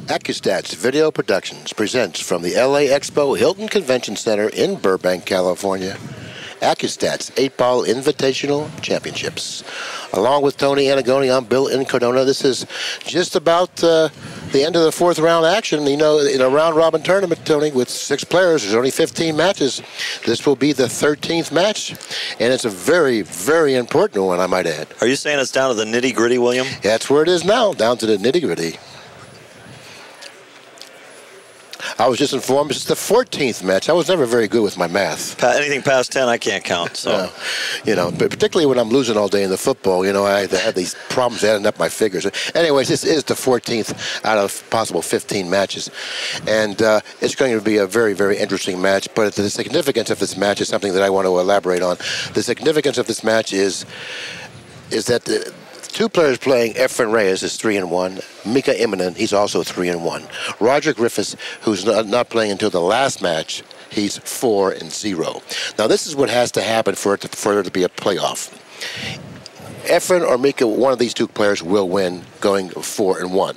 AccusStats Video Productions presents from the LA Expo Hilton Convention Center in Burbank, California, AccusStats 8-Ball Invitational Championships. Along with Tony Annigoni, I'm Bill Incardona. This is just about the end of the fourth round action. You know, in a round-robin tournament, Tony, with 6 players, there's only 15 matches. This will be the 13th match, and it's a very, very important one, I might add. Are you saying it's down to the nitty-gritty, William? That's where it is now, down to the nitty-gritty. I was just informed it's the 14th match. I was never very good with my math. Anything past 10, I can't count. So, you know, but particularly when I'm losing all day in the football, you know, I have these problems adding up my figures. Anyways, this is the 14th out of possible 15 matches, and it's going to be a very, very interesting match. But the significance of this match is something that I want to elaborate on. The significance of this match is that 2 players playing. Efren Reyes is 3-1. Mika Immonen, he's also 3-1. Roger Griffis, who's not playing until the last match, he's 4-0. Now this is what has to happen for there to be a playoff. Efren or Mika, one of these 2 players will win, going 4-1.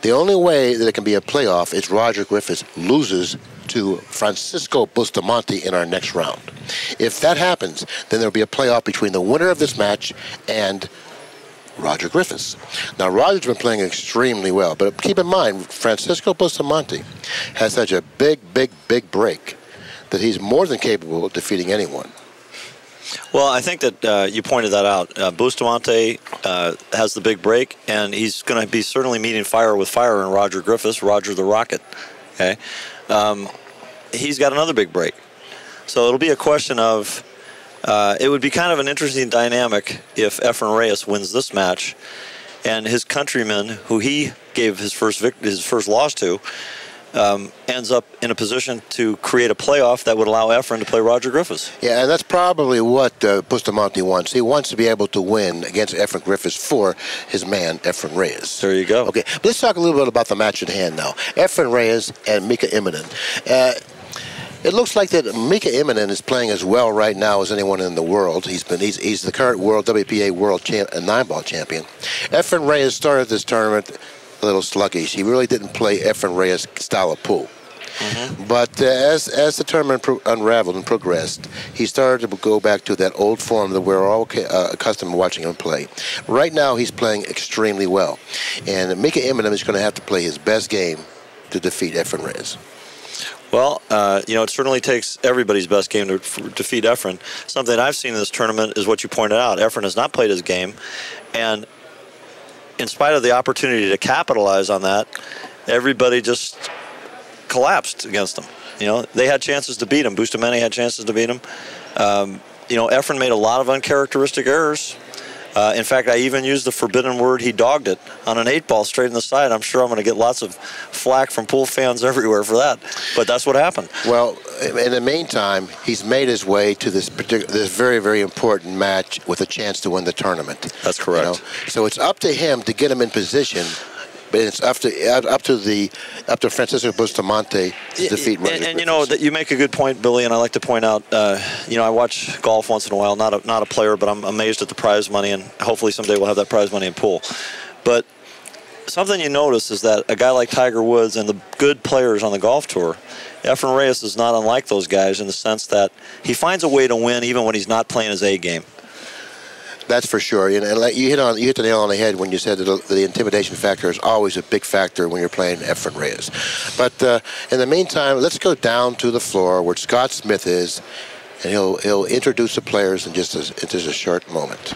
The only way that it can be a playoff is Roger Griffis loses to Francisco Bustamante in our next round. If that happens, then there'll be a playoff between the winner of this match and Roger Griffis. Now, Roger's been playing extremely well, but keep in mind, Francisco Bustamante has such a big, big, big break that he's more than capable of defeating anyone. Well, I think that you pointed that out. Bustamante has the big break, and he's going to be certainly meeting fire with fire in Roger Griffis, Roger the Rocket. Okay, he's got another big break. So it'll be a question of it would be kind of an interesting dynamic if Efren Reyes wins this match, and his countryman, who he gave his first loss to, ends up in a position to create a playoff that would allow Efren to play Roger Griffis. Yeah, and that's probably what Bustamante wants. He wants to be able to win against Efren Griffis for his man, Efren Reyes. There you go. Okay, but let's talk a little bit about the match at hand now. Efren Reyes and Mika Immonen. It looks like that Mika Immonen is playing as well right now as anyone in the world. He's the current world WPA world 9-ball champion. Efren Reyes started this tournament a little sluggish. He really didn't play Efren Reyes' style of pool. But as the tournament unraveled and progressed, he started to go back to that old form that we're all accustomed to watching him play. Right now, he's playing extremely well, and Mika Immonen is going to have to play his best game to defeat Efren Reyes. Well, you know, it certainly takes everybody's best game to defeat Efren. Something I've seen in this tournament is what you pointed out. Efren has not played his game, and in spite of the opportunity to capitalize on that, everybody just collapsed against him. You know, they had chances to beat him. Bustamante had chances to beat him. You know, Efren made a lot of uncharacteristic errors. In fact, I even used the forbidden word, he dogged it, on an 8-ball straight in the side. I'm sure I'm going to get lots of flack from pool fans everywhere for that, but that's what happened. Well, in the meantime, he's made his way to this very, very important match with a chance to win the tournament. That's correct. You know? So it's up to him to get him in position, but it's up to Francisco Bustamante to defeat Roger Griffis. And you know, that you make a good point, Billy, and I like to point out, you know, I watch golf once in a while, not a player, but I'm amazed at the prize money, and hopefully someday we'll have that prize money in pool. But something you notice is that a guy like Tiger Woods and the good players on the golf tour, Efren Reyes is not unlike those guys in the sense that he finds a way to win even when he's not playing his A game. That's for sure. You know, you hit the nail on the head when you said that the intimidation factor is always a big factor when you're playing Efren Reyes. But in the meantime, let's go down to the floor where Scott Smith is, and he'll introduce the players in just a short moment.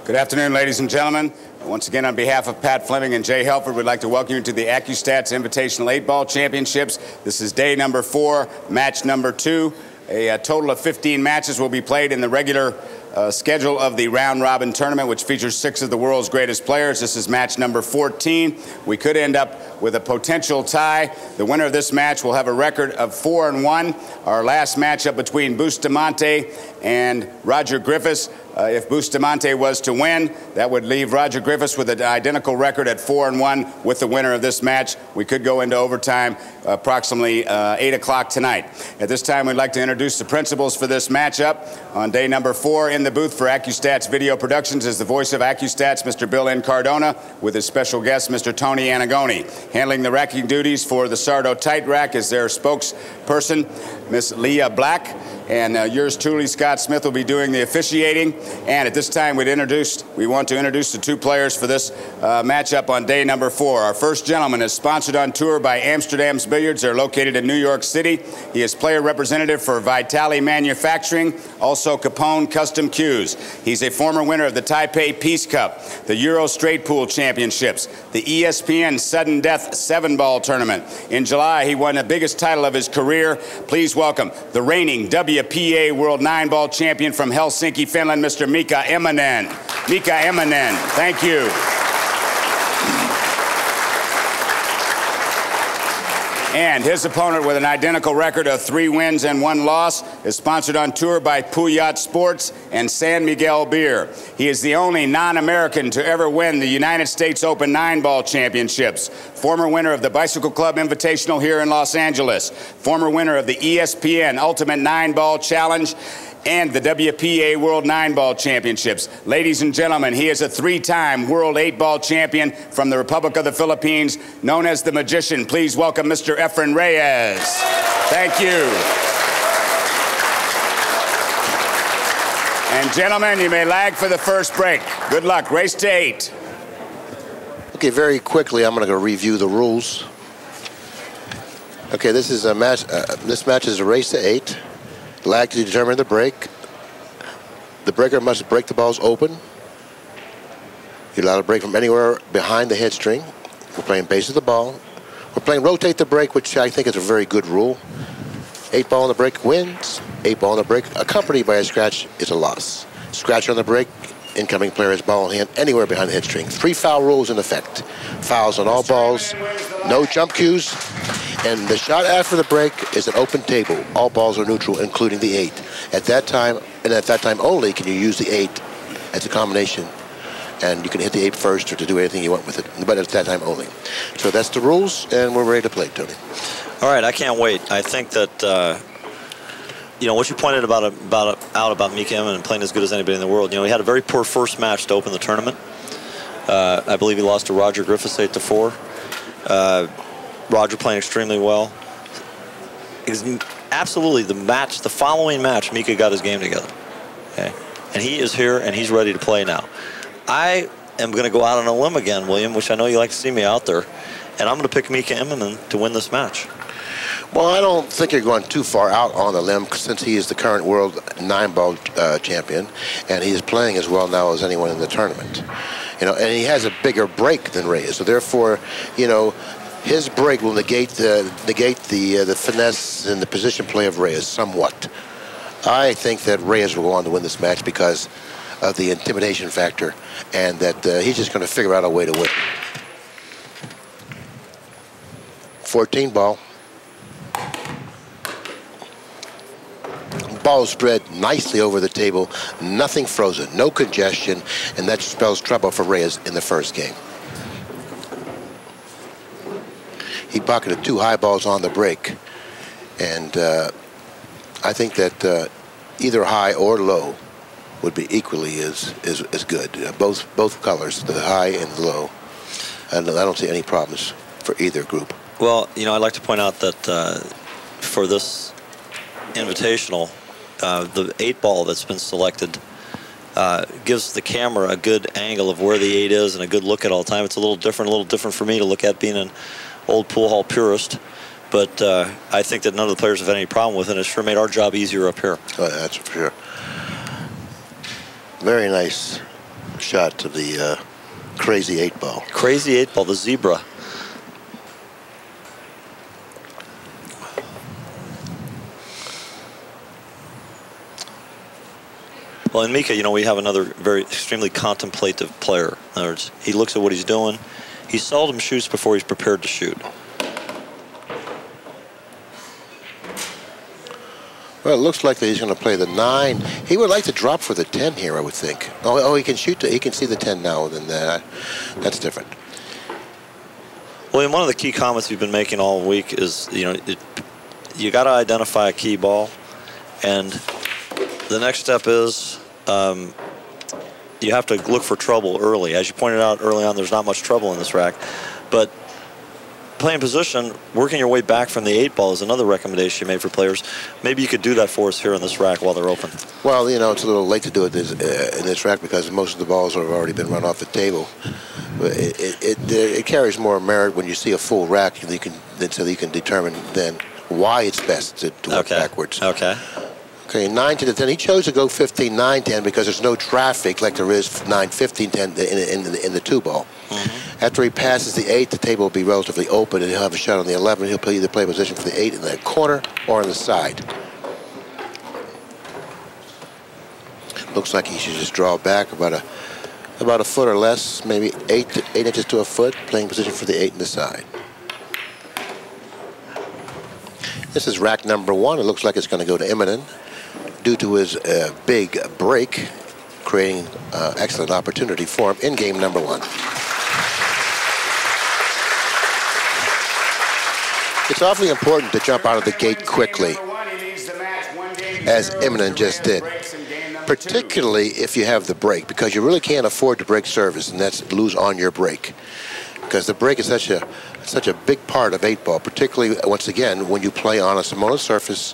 Good afternoon, ladies and gentlemen. Once again, on behalf of Pat Fleming and Jay Helford, we'd like to welcome you to the AccusStats Invitational 8-Ball Championships. This is day number 4, match number 2. A total of 15 matches will be played in the regular schedule of the round-robin tournament, which features 6 of the world's greatest players. This is match number 14. We could end up with a potential tie. The winner of this match will have a record of 4-1. Our last matchup between Bustamante and Roger Griffis If Bustamante was to win, that would leave Roger Griffis with an identical record at 4-1 with the winner of this match. We could go into overtime approximately 8 o'clock tonight. At this time, we'd like to introduce the principals for this matchup. On day number 4 in the booth for AccusStats Video Productions is the voice of AccusStats, Mr. Bill Incardona, with his special guest, Mr. Tony Annigoni. Handling the racking duties for the Sardo Tight Rack is their spokesperson, Miss Leah Black. And yours truly, Scott Smith, will be doing the officiating. And at this time, we want to introduce the 2 players for this matchup on day number 4. Our first gentleman is sponsored on tour by Amsterdam's Billiards. They're located in New York City. He is player representative for Vitali Manufacturing, also Capone Custom Cues. He's a former winner of the Taipei Peace Cup, the Euro Straight Pool Championships, the ESPN Sudden Death 7-Ball Tournament. In July, he won the biggest title of his career. Please welcome the reigning WPA World 9-Ball Champion from Helsinki, Finland, Mr. Mika Immonen. Mika Immonen, thank you. And his opponent, with an identical record of 3 wins and 1 loss, is sponsored on tour by Puyat Sports and San Miguel Beer. He is the only non-American to ever win the United States Open 9-Ball Championships. Former winner of the Bicycle Club Invitational here in Los Angeles. Former winner of the ESPN Ultimate 9-Ball Challenge and the WPA World 9-Ball Championships. Ladies and gentlemen, he is a 3-time World 8-Ball Champion from the Republic of the Philippines, known as the Magician. Please welcome Mr. Efren Reyes. Thank you. And gentlemen, you may lag for the first break. Good luck. Race to 8. Okay, very quickly, I'm going to review the rules. Okay, this is a match. This match is a race to 8. Lag to determine the break. The breaker must break the balls open. You're allowed to break from anywhere behind the head string. We're playing base of the ball. We're playing rotate the break, which I think is a very good rule. 8-ball on the break wins. 8-ball on the break accompanied by a scratch is a loss. Scratch on the break, incoming player has ball in hand anywhere behind the head string. 3 foul rules in effect. Fouls on all balls, no jump cues, and the shot after the break is an open table. All balls are neutral, including the 8. At that time, and at that time only, can you use the 8 as a combination. And you can hit the 8 first or to do anything you want with it, but at that time only. So that's the rules, and we're ready to play, Tony. All right, I can't wait. I think that, you know, what you pointed out about Mika Immonen playing as good as anybody in the world. You know, he had a very poor first match to open the tournament. I believe he lost to Roger Griffis 8-4. Roger playing extremely well. Absolutely, the following match, Mika got his game together. Okay, and he is here and he's ready to play now. I am going to go out on a limb again, William, which I know you like to see me out there, and I'm going to pick Mika Immonen to win this match. Well, I don't think you're going too far out on the limb, since he is the current world 9-ball champion, and he is playing as well now as anyone in the tournament. You know, and he has a bigger break than Reyes, so therefore, you know, his break will negate the finesse and the position play of Reyes somewhat. I think that Reyes will go on to win this match because of the intimidation factor, and that he's just going to figure out a way to win. 14 ball. Ball spread nicely over the table, nothing frozen, no congestion, and that spells trouble for Reyes in the first game. He pocketed 2 high balls on the break, and I think that either high or low would be equally as good. Both colors, the high and the low, and I don't see any problems for either group. Well, you know, I'd like to point out that for this Invitational, the 8-ball that's been selected gives the camera a good angle of where the 8 is and a good look at all the time. It's a little different for me to look at, being an old pool hall purist. But I think that none of the players have had any problem with it. It's sure made our job easier up here. Oh, that's for sure. Very nice shot to the crazy 8-ball. Crazy 8-ball, the zebra. Well, in Mika, you know, we have another very extremely contemplative player. In other words, he looks at what he's doing. He seldom shoots before he's prepared to shoot. Well, it looks like that he's going to play the 9. He would like to drop for the 10 here, I would think. Oh, he can shoot. He can see the 10 now. Then that's different. William, one of the key comments you've been making all week is, you got to identify a key ball, and the next step is you have to look for trouble early. As you pointed out early on, there's not much trouble in this rack, but playing position, working your way back from the 8 ball is another recommendation you made for players. Maybe you could do that for us here in this rack while they're open. Well, it's a little late to do it in this rack because most of the balls have already been run off the table. But it carries more merit when you see a full rack, so you can determine then why it's best to work backwards. Okay. Okay, 9 to the 10. He chose to go 15, 9, 10 because there's no traffic like there is 9, 15, 10 in the 2 ball. Mm-hmm. After he passes the 8, the table will be relatively open, and he'll have a shot on the 11. He'll either play position for the 8 in the corner or on the side. Looks like he should just draw back about a foot or less, maybe 8 inches to a foot, playing position for the 8 in the side. This is rack number 1. It looks like it's going to go to Immonen due to his big break, creating excellent opportunity for him in game number 1. It's awfully important to jump out of the gate quickly, as Immonen just did, particularly if you have the break, because you really can't afford to break service, and that's lose on your break, because the break is such a big part of 8 ball, particularly, once again, when you play on a Simona surface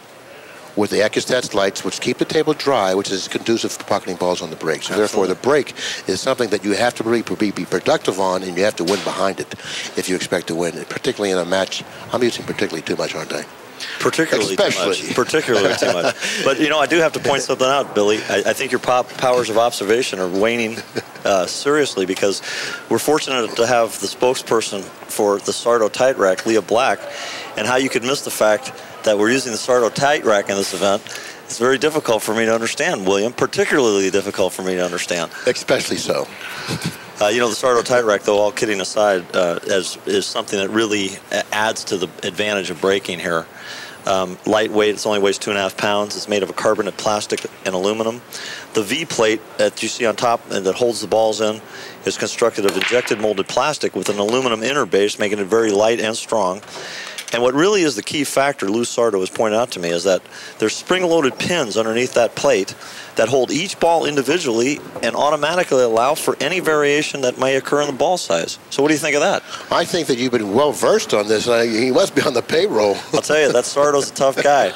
with the AccusStats lights, which keep the table dry, which is conducive for pocketing balls on the break. So therefore, the break is something that you have to really be productive on, and you have to win behind it if you expect to win, particularly in a match. I'm using particularly too much, aren't I? Particularly too much. Particularly too much. But, I do have to point something out, Billy. I think your powers of observation are waning seriously, because we're fortunate to have the spokesperson for the Sardo Tight Rack, Leah Black, and how you could miss the fact that we're using the Sardo Tight Rack in this event. It's very difficult for me to understand, William. Particularly difficult for me to understand. Especially so. The Sardo Tight Rack, though, all kidding aside, is something that really adds to the advantage of breaking here. Lightweight, it only weighs 2.5 pounds. It's made of a carbonate plastic and aluminum. The V plate that you see on top and that holds the balls in is constructed of injected molded plastic with an aluminum inner base, making it very light and strong. And what really is the key factor, Lou Sardo has pointed out to me, is that there's spring-loaded pins underneath that plate that hold each ball individually and automatically allow for any variation that may occur in the ball size. So what do you think of that? I think that you've been well-versed on this. He must be on the payroll. I'll tell you, that Sardo's a tough guy.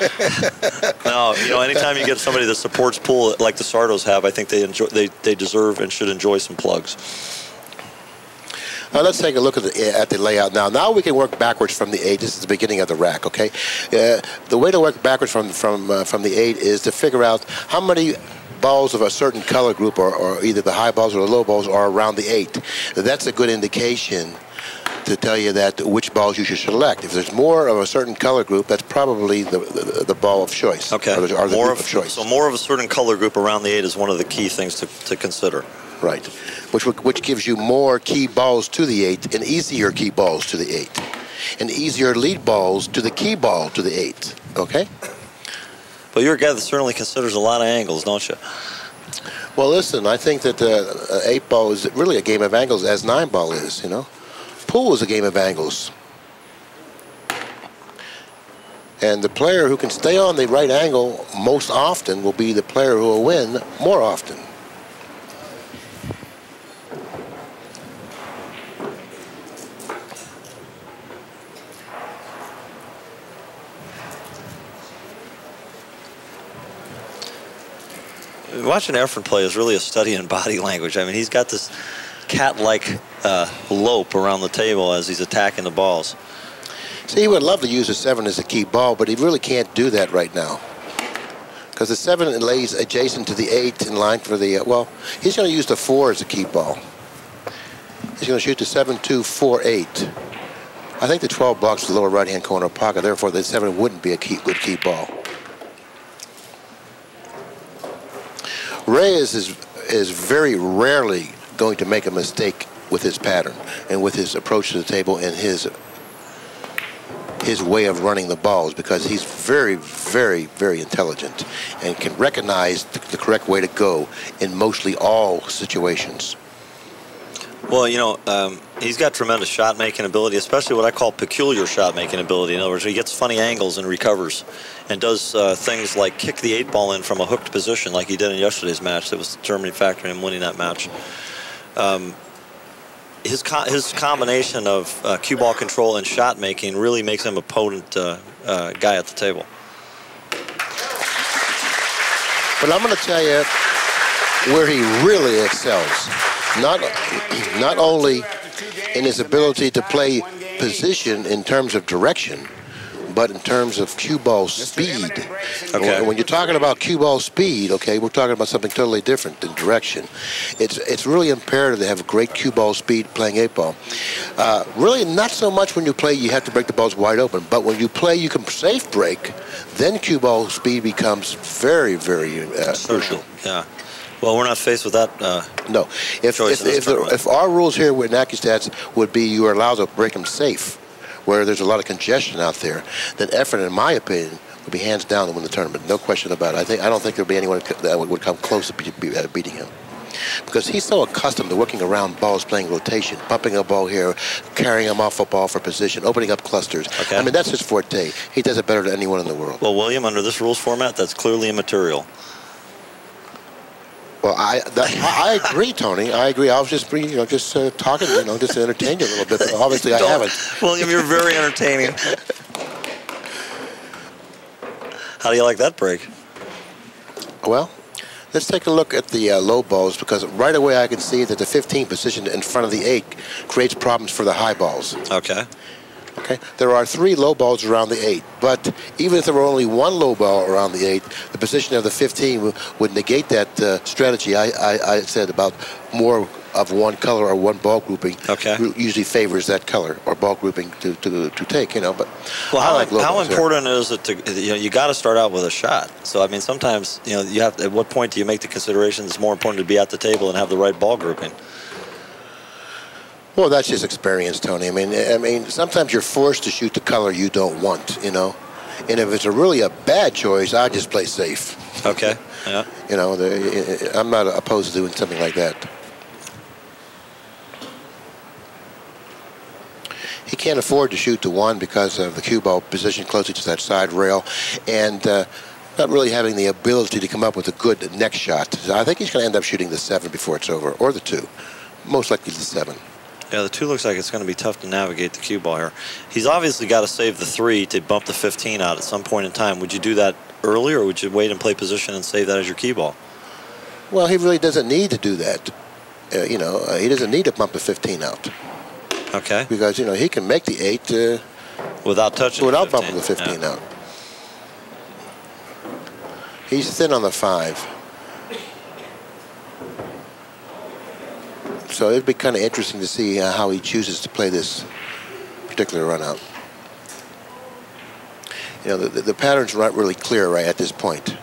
No, anytime you get somebody that supports pool like the Sardos have, I think they deserve and should enjoy some plugs. Let's take a look at the layout now. Now we can work backwards from the 8. This is the beginning of the rack, okay? The way to work backwards from the 8 is to figure out how many balls of a certain color group, or either the high balls or the low balls, are around the 8. That's a good indication to tell you which balls you should select. If there's more of a certain color group, that's probably the ball of choice. Okay. Or the group of choice. So more of a certain color group around the 8 is one of the key things to consider. Right, which gives you more key balls to the 8 and easier key balls to the 8, and easier lead balls to the key ball to the 8. Okay. But you're a guy that certainly considers a lot of angles, don't you? Well, listen, I think that 8 ball is really a game of angles, as 9 ball is. Pool is a game of angles, and the player who can stay on the right angle most often will be the player who will win more often. Watching Efren play is really a study in body language. I mean, he's got this cat-like lope around the table as he's attacking the balls. See, he would love to use a 7 as a key ball, but he really can't do that right now, because the 7 lays adjacent to the 8 in line for the, he's going to use the 4 as a key ball. He's going to shoot the 7, 2, 4, 8. I think the 12 blocks the lower right-hand corner pocket, therefore the 7 wouldn't be a good key ball. Reyes is very rarely going to make a mistake with his pattern and with his approach to the table and his his way of running the balls, because he's very, very, very intelligent and can recognize the correct way to go in mostly all situations. Well, you know, he's got tremendous shot-making ability, especially what I call peculiar shot-making ability. In other words, he gets funny angles and recovers and does things like kick the 8-ball in from a hooked position like he did in yesterday's match. That was the determining factor in him winning that match. His combination of cue ball control and shot-making really makes him a potent guy at the table. But I'm going to tell you where he really excels. Not only in his ability to play position in terms of direction, but in terms of cue ball speed. Okay. When you're talking about cue ball speed, okay, we're talking about something totally different than direction. It's really imperative to have great cue ball speed playing 8-ball. Really not so much when you play you have to break the balls wide open, but when you play you can safe break, then cue ball speed becomes very, very crucial. Yeah. Well, we're not faced with that. No. If our rules here with AccuStats would be you are allowed to break them safe, where there's a lot of congestion out there, then Efren, in my opinion, would be hands down to win the tournament. No question about it. I don't think there'll be anyone that would come close to beating him, because he's so accustomed to working around balls, playing rotation, pumping a ball here, carrying him off a ball for position, opening up clusters. Okay. I mean, that's his forte. He does it better than anyone in the world. Well, William, under this rules format, that's clearly immaterial. Well, I agree, Tony. I agree. I was just talking, just to entertain you a little bit. But obviously, I haven't. William, you're very entertaining. How do you like that break? Well, let's take a look at the low balls, because right away I can see that the 15 position in front of the 8 creates problems for the high balls. Okay. Okay. There are 3 low balls around the 8, but even if there were only 1 low ball around the 8, the position of the 15 would negate that strategy I said about more of one color or one ball grouping. Okay. Usually favors that color or ball grouping to take, But well, how important is it to you got to start out with a shot? So I mean, sometimes you have. At what point do you make the consideration it's more important to be at the table and have the right ball grouping? Well, that's just experience, Tony. I mean, sometimes you're forced to shoot the color you don't want, And if it's really a bad choice, I just play safe. Okay. Yeah. I'm not opposed to doing something like that. He can't afford to shoot the 1 because of the cue ball position closer to that side rail, and not really having the ability to come up with a good next shot. So I think he's going to end up shooting the 7 before it's over, or the 2. Most likely the 7. Yeah, the 2 looks like it's going to be tough to navigate the cue ball here. He's obviously got to save the 3 to bump the 15 out at some point in time. Would you do that early, or would you wait and play position and save that as your cue ball? Well, he really doesn't need to do that. He doesn't need to bump the 15 out. Okay. Because, he can make the 8 without touching without bumping the 15 out. He's thin on the 5. So it'd be kind of interesting to see how he chooses to play this particular run out. The pattern's not really clear right at this point,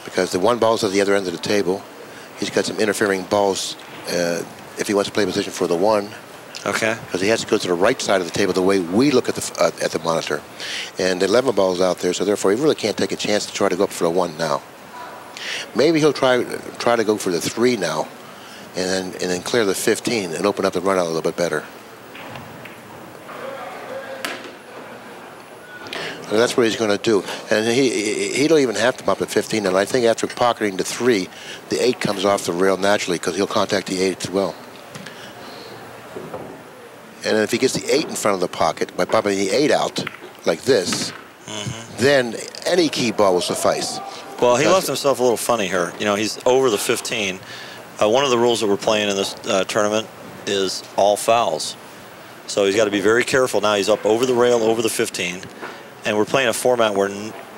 because the 1 ball's at the other end of the table. He's got some interfering balls if he wants to play position for the 1. Okay. Because he has to go to the right side of the table the way we look at the monitor. And the 11 ball's out there, so therefore he really can't take a chance to try to go up for the 1 now. Maybe he'll try to go for the 3 now, and then clear the 15 and open up the run out a little bit better. And that's what he's going to do. And he don't even have to bump at 15. And I think after pocketing the 3, the 8 comes off the rail naturally, because he'll contact the 8 as well. And if he gets the 8 in front of the pocket by bumping the 8 out like this, then any key ball will suffice. Well, he left himself a little funny here. He's over the 15. One of the rules that we're playing in this tournament is all fouls. So he's got to be very careful now. He's up over the rail, over the 15. And we're playing a format where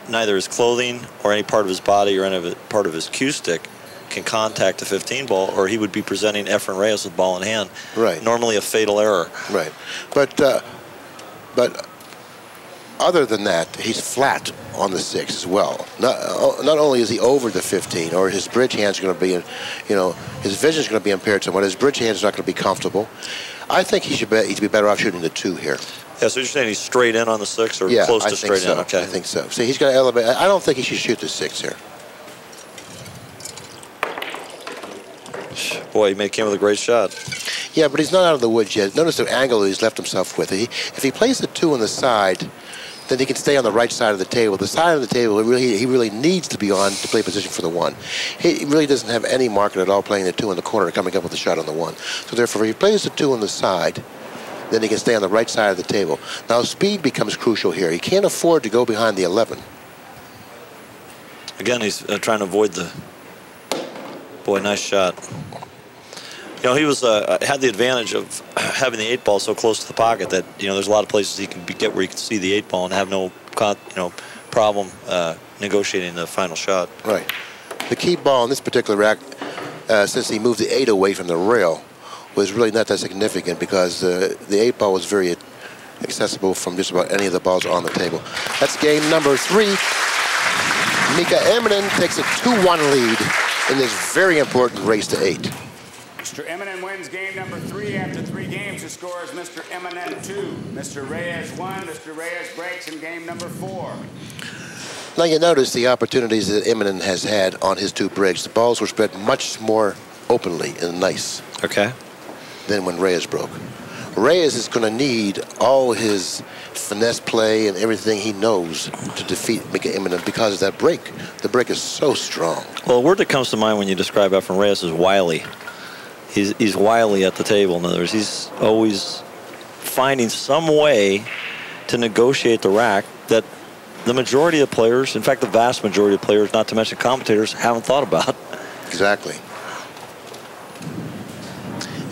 neither his clothing or any part of his body or any part of his cue stick can contact the 15 ball, or he would be presenting Efren Reyes with ball in hand. Right. Normally a fatal error. Right. But other than that, he's flat on the 6 as well. Not only is he over the 15, or his bridge hand's going to be, his vision's going to be impaired somewhat. His bridge hand's not going to be comfortable. I think he'd be better off shooting the 2 here. Yeah, so you're saying he's straight in on the 6 or Yeah, close I to think straight so. in? Okay. I think so. See, he's going to elevate. I don't think he should shoot the 6 here. Boy, he came with a great shot. Yeah, but he's not out of the woods yet. Notice the angle he's left himself with. If he plays the 2 on the side, then he can stay on the right side of the table. The side of the table he really needs to be on to play position for the 1. He really doesn't have any market at all playing the 2 in the corner, coming up with a shot on the 1. So therefore, if he plays the 2 on the side, then he can stay on the right side of the table. Now, speed becomes crucial here. He can't afford to go behind the 11. Again, he's trying to avoid the... Boy, nice shot. You know, he was had the advantage of having the 8 ball so close to the pocket that, you know, there's a lot of places he can get where he can see the 8 ball and have no, problem negotiating the final shot. Right. The key ball in this particular rack, since he moved the 8 away from the rail, was really not that significant because the 8 ball was very accessible from just about any of the balls on the table. That's game number 3. Mika Immonen takes a 2-1 lead in this very important race to 8. Mr. Immonen wins game number 3 after 3 games. The score is Mr. Immonen 2, Mr. Reyes 1. Mr. Reyes breaks in game number 4. Now you notice the opportunities that Immonen has had on his 2 breaks. The balls were spread much more openly and nice. Okay. Than when Reyes broke. Reyes is going to need all his finesse play and everything he knows to defeat Mika Immonen because of that break. The break is so strong. Well, the word that comes to mind when you describe Efren Reyes is wily. He's wily at the table. In other words, he's always finding some way to negotiate the rack that the majority of players, in fact, the vast majority of players, not to mention commentators, haven't thought about. Exactly.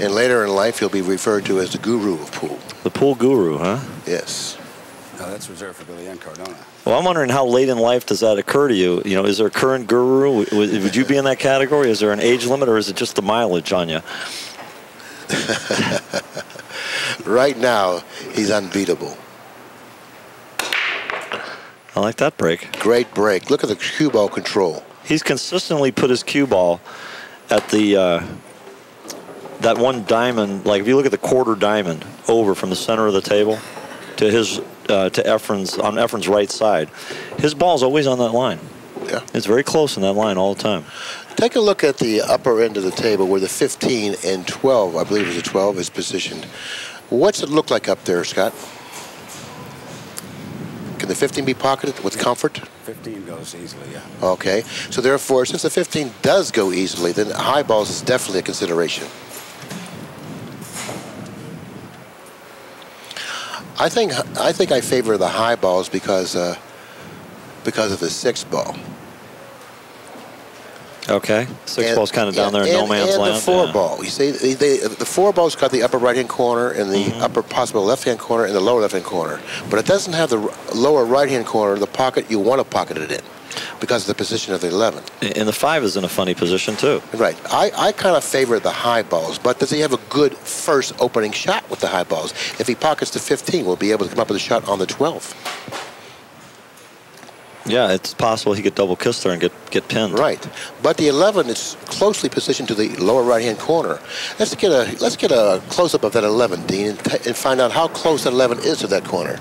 And later in life, he'll be referred to as the guru of pool. The pool guru, huh? Yes. No, that's reserved for Bill Incardona. Well, I'm wondering how late in life does that occur to you? You know, is there a current guru? Would you be in that category? Is there an age limit, or is it just the mileage on you? Right now, he's unbeatable. I like that break. Great break. Look at the cue ball control. He's consistently put his cue ball at the that 1 diamond. Like if you look at the quarter diamond over from the center of the table to his to Efren's right side, his ball's always on that line. Yeah. It's very close in that line all the time. Take a look at the upper end of the table where the 15 and 12, I believe it's a 12, is positioned. What's it look like up there, Scott? Can the 15 be pocketed with comfort? 15 goes easily, yeah. Okay. So therefore, since the 15 does go easily, then high balls is definitely a consideration. I think I favor the high balls because of the 6 ball. Okay, 6 ball's kind of down there in no man's land. And the 4 ball. You see, the 4 ball's got the upper right-hand corner and the upper possible left-hand corner and the lower left-hand corner. But it doesn't have the lower right-hand corner, the pocket you want to pocket it in because of the position of the 11. And the 5 is in a funny position, too. Right. I kind of favor the high balls, but does he have a good first opening shot with the high balls? If he pockets the 15, we'll be able to come up with a shot on the 12. Yeah, it's possible he could double kiss there and get pinned. Right, but the 11 is closely positioned to the lower right-hand corner. Let's get a close-up of that 11, Dean, and find out how close that 11 is to that corner.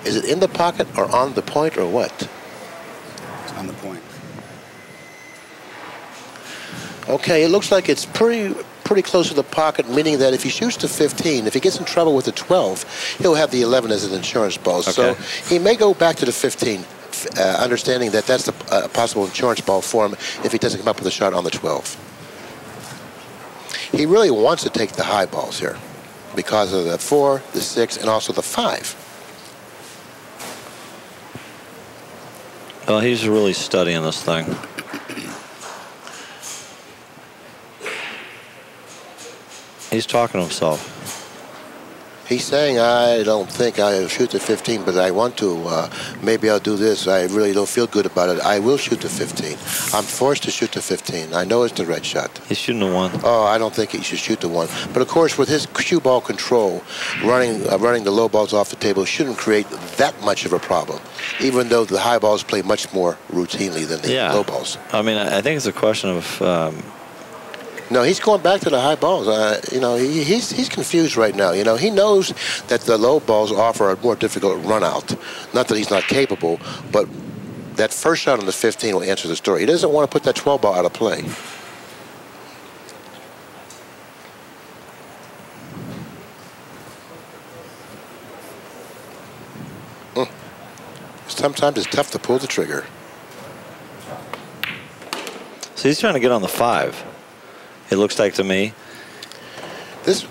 Is it in the pocket or on the point or what? It's on the point. Okay, it looks like it's pretty close to the pocket, meaning that if he shoots to 15, if he gets in trouble with the 12, he'll have the 11 as an insurance ball. Okay. So he may go back to the 15, understanding that that's a possible insurance ball for him if he doesn't come up with a shot on the 12. He really wants to take the high balls here because of the 4, the 6, and also the 5. Well, he's really studying this thing. He's talking to himself. He's saying, I don't think I'll shoot the 15, but I want to. Maybe I'll do this. I really don't feel good about it. I will shoot the 15. I'm forced to shoot the 15. I know it's the red shot. He's shooting the 1. Oh, I don't think he should shoot the 1. But, of course, with his cue ball control, running the low balls off the table shouldn't create that much of a problem, even though the high balls play much more routinely than the low balls. I mean, I think it's a question of No, he's going back to the high balls. You know, he's confused right now. You know, he knows that the low balls offer a more difficult run out. Not that he's not capable, but that first shot on the 15 will answer the story. He doesn't want to put that 12 ball out of play. Sometimes it's tough to pull the trigger. So he's trying to get on the 5. It looks like to me. This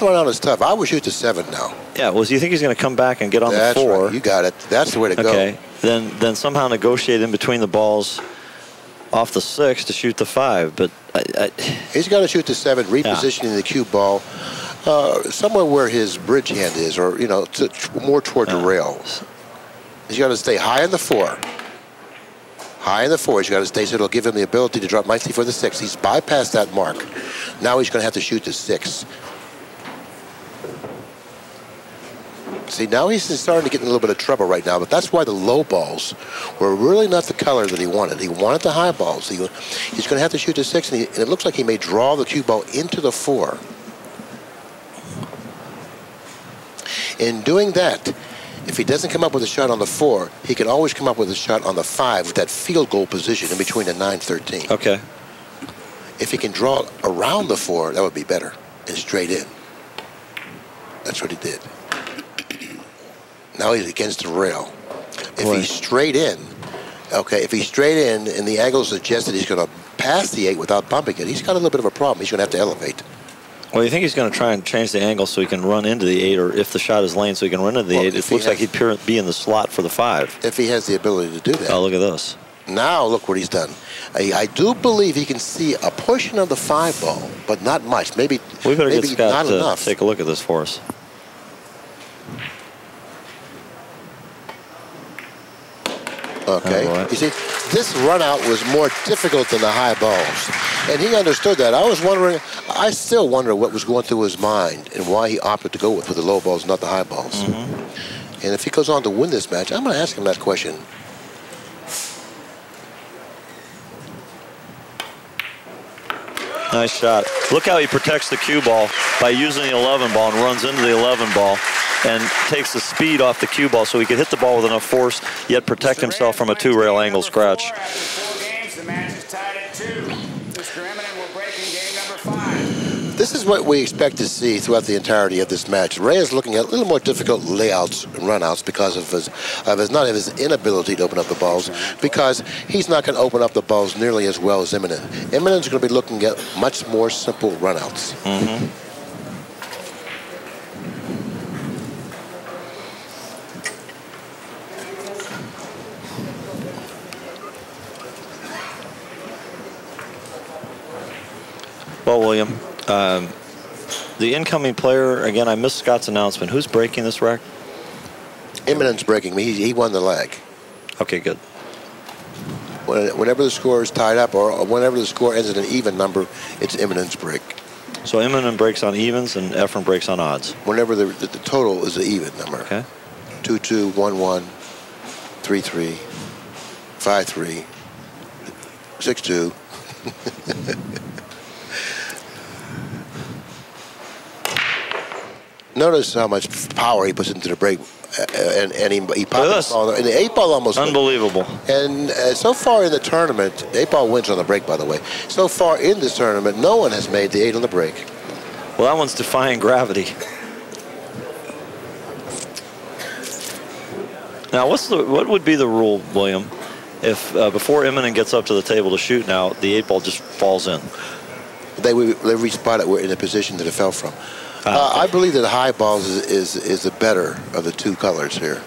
run out is tough. I would shoot the 7 now. Yeah. Well, do you think he's going to come back and get on the 4? Right. You got it. That's the way to go. Okay. Then somehow negotiate in between the balls off the 6 to shoot the 5. But he's got to shoot the 7, repositioning the cue ball somewhere where his bridge hand is, or you know, more toward the rail. He's got to stay high in the 4. High in the 4, he's got to stay, so it'll give him the ability to drop nicely for the 6. He's bypassed that mark. Now he's going to have to shoot the 6. See, now he's starting to get in a little bit of trouble right now, but that's why the low balls were really not the color that he wanted. He wanted the high balls. He's going to have to shoot the 6, and it looks like he may draw the cue ball into the 4. In doing that, if he doesn't come up with a shot on the 4, he can always come up with a shot on the 5 with that field goal position in between the 9-13. Okay. If he can draw around the 4, that would be better, and straight in. That's what he did. Now he's against the rail. If he's straight in, okay, if he's straight in and the angle suggests that he's going to pass the 8 without bumping it, he's got a little bit of a problem. He's going to have to elevate. Well, you think he's going to try and change the angle so he can run into the 8, or if the shot is lane so he can run into the 8, it looks like he'd be in the slot for the 5. If he has the ability to do that. Oh, look at this. Now look what he's done. I do believe he can see a portion of the 5 ball, but not much. Maybe we better get Scott not enough. Take a look at this for us. Okay. Right. You see, this run out was more difficult than the high balls. And he understood that. I still wonder what was going through his mind and why he opted to go with the low balls, not the high balls. Mm-hmm. And if he goes on to win this match, I'm going to ask him that question. Nice shot. Look how he protects the cue ball by using the 11 ball and runs into the 11 ball and takes the speed off the cue ball so he can hit the ball with enough force, yet protect himself from a 2-rail angle scratch. This is what we expect to see throughout the entirety of this match. Reyes looking at a little more difficult layouts and runouts because of his inability to open up the balls, because he's not going to open up the balls nearly as well as Immonen. Immonen's going to be looking at much more simple runouts. Mm-hmm. Well, William, the incoming player, again, I missed Scott's announcement. Who's breaking this rack? Immonen's breaking me. He won the leg. Okay, good. Whenever the score is tied up or whenever the score ends at an even number, it's Immonen's break. So Immonen breaks on evens and Efren breaks on odds. Whenever the total is an even number. Okay. 2-2, 1-1, 3-3, 5-3, 6-2. Notice how much power he puts into the break, and he pops the ball. And the 8-ball almost unbelievable. And so far in the tournament, 8-ball wins on the break, by the way. So far in this tournament, no one has made the 8 on the break. Well, that one's defying gravity. Now, what would be the rule, William, if before Immonen gets up to the table to shoot now, the 8-ball just falls in? They respot it in the position that it fell from. I believe that the high balls is the better of the two colors here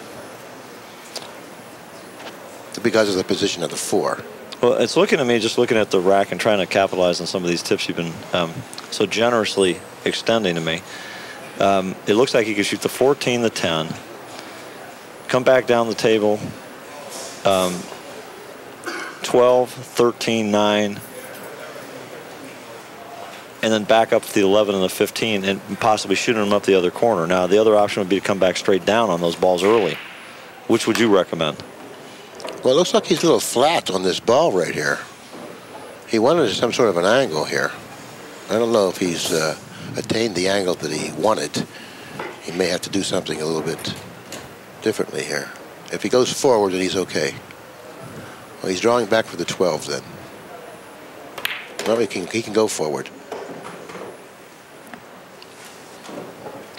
because of the position of the 4. Well, it's looking to me, just looking at the rack and trying to capitalize on some of these tips you've been so generously extending to me. It looks like you could shoot the 14, the 10, come back down the table, 12, 13, 9, and then back up to the 11 and the 15 and possibly shooting them up the other corner. Now, the other option would be to come back straight down on those balls early. Which would you recommend? Well, it looks like he's a little flat on this ball right here. He wanted some sort of an angle here. I don't know if he's attained the angle that he wanted. He may have to do something a little bit differently here. If he goes forward, then he's okay. Well, he's drawing back for the 12 then. Well, he can go forward.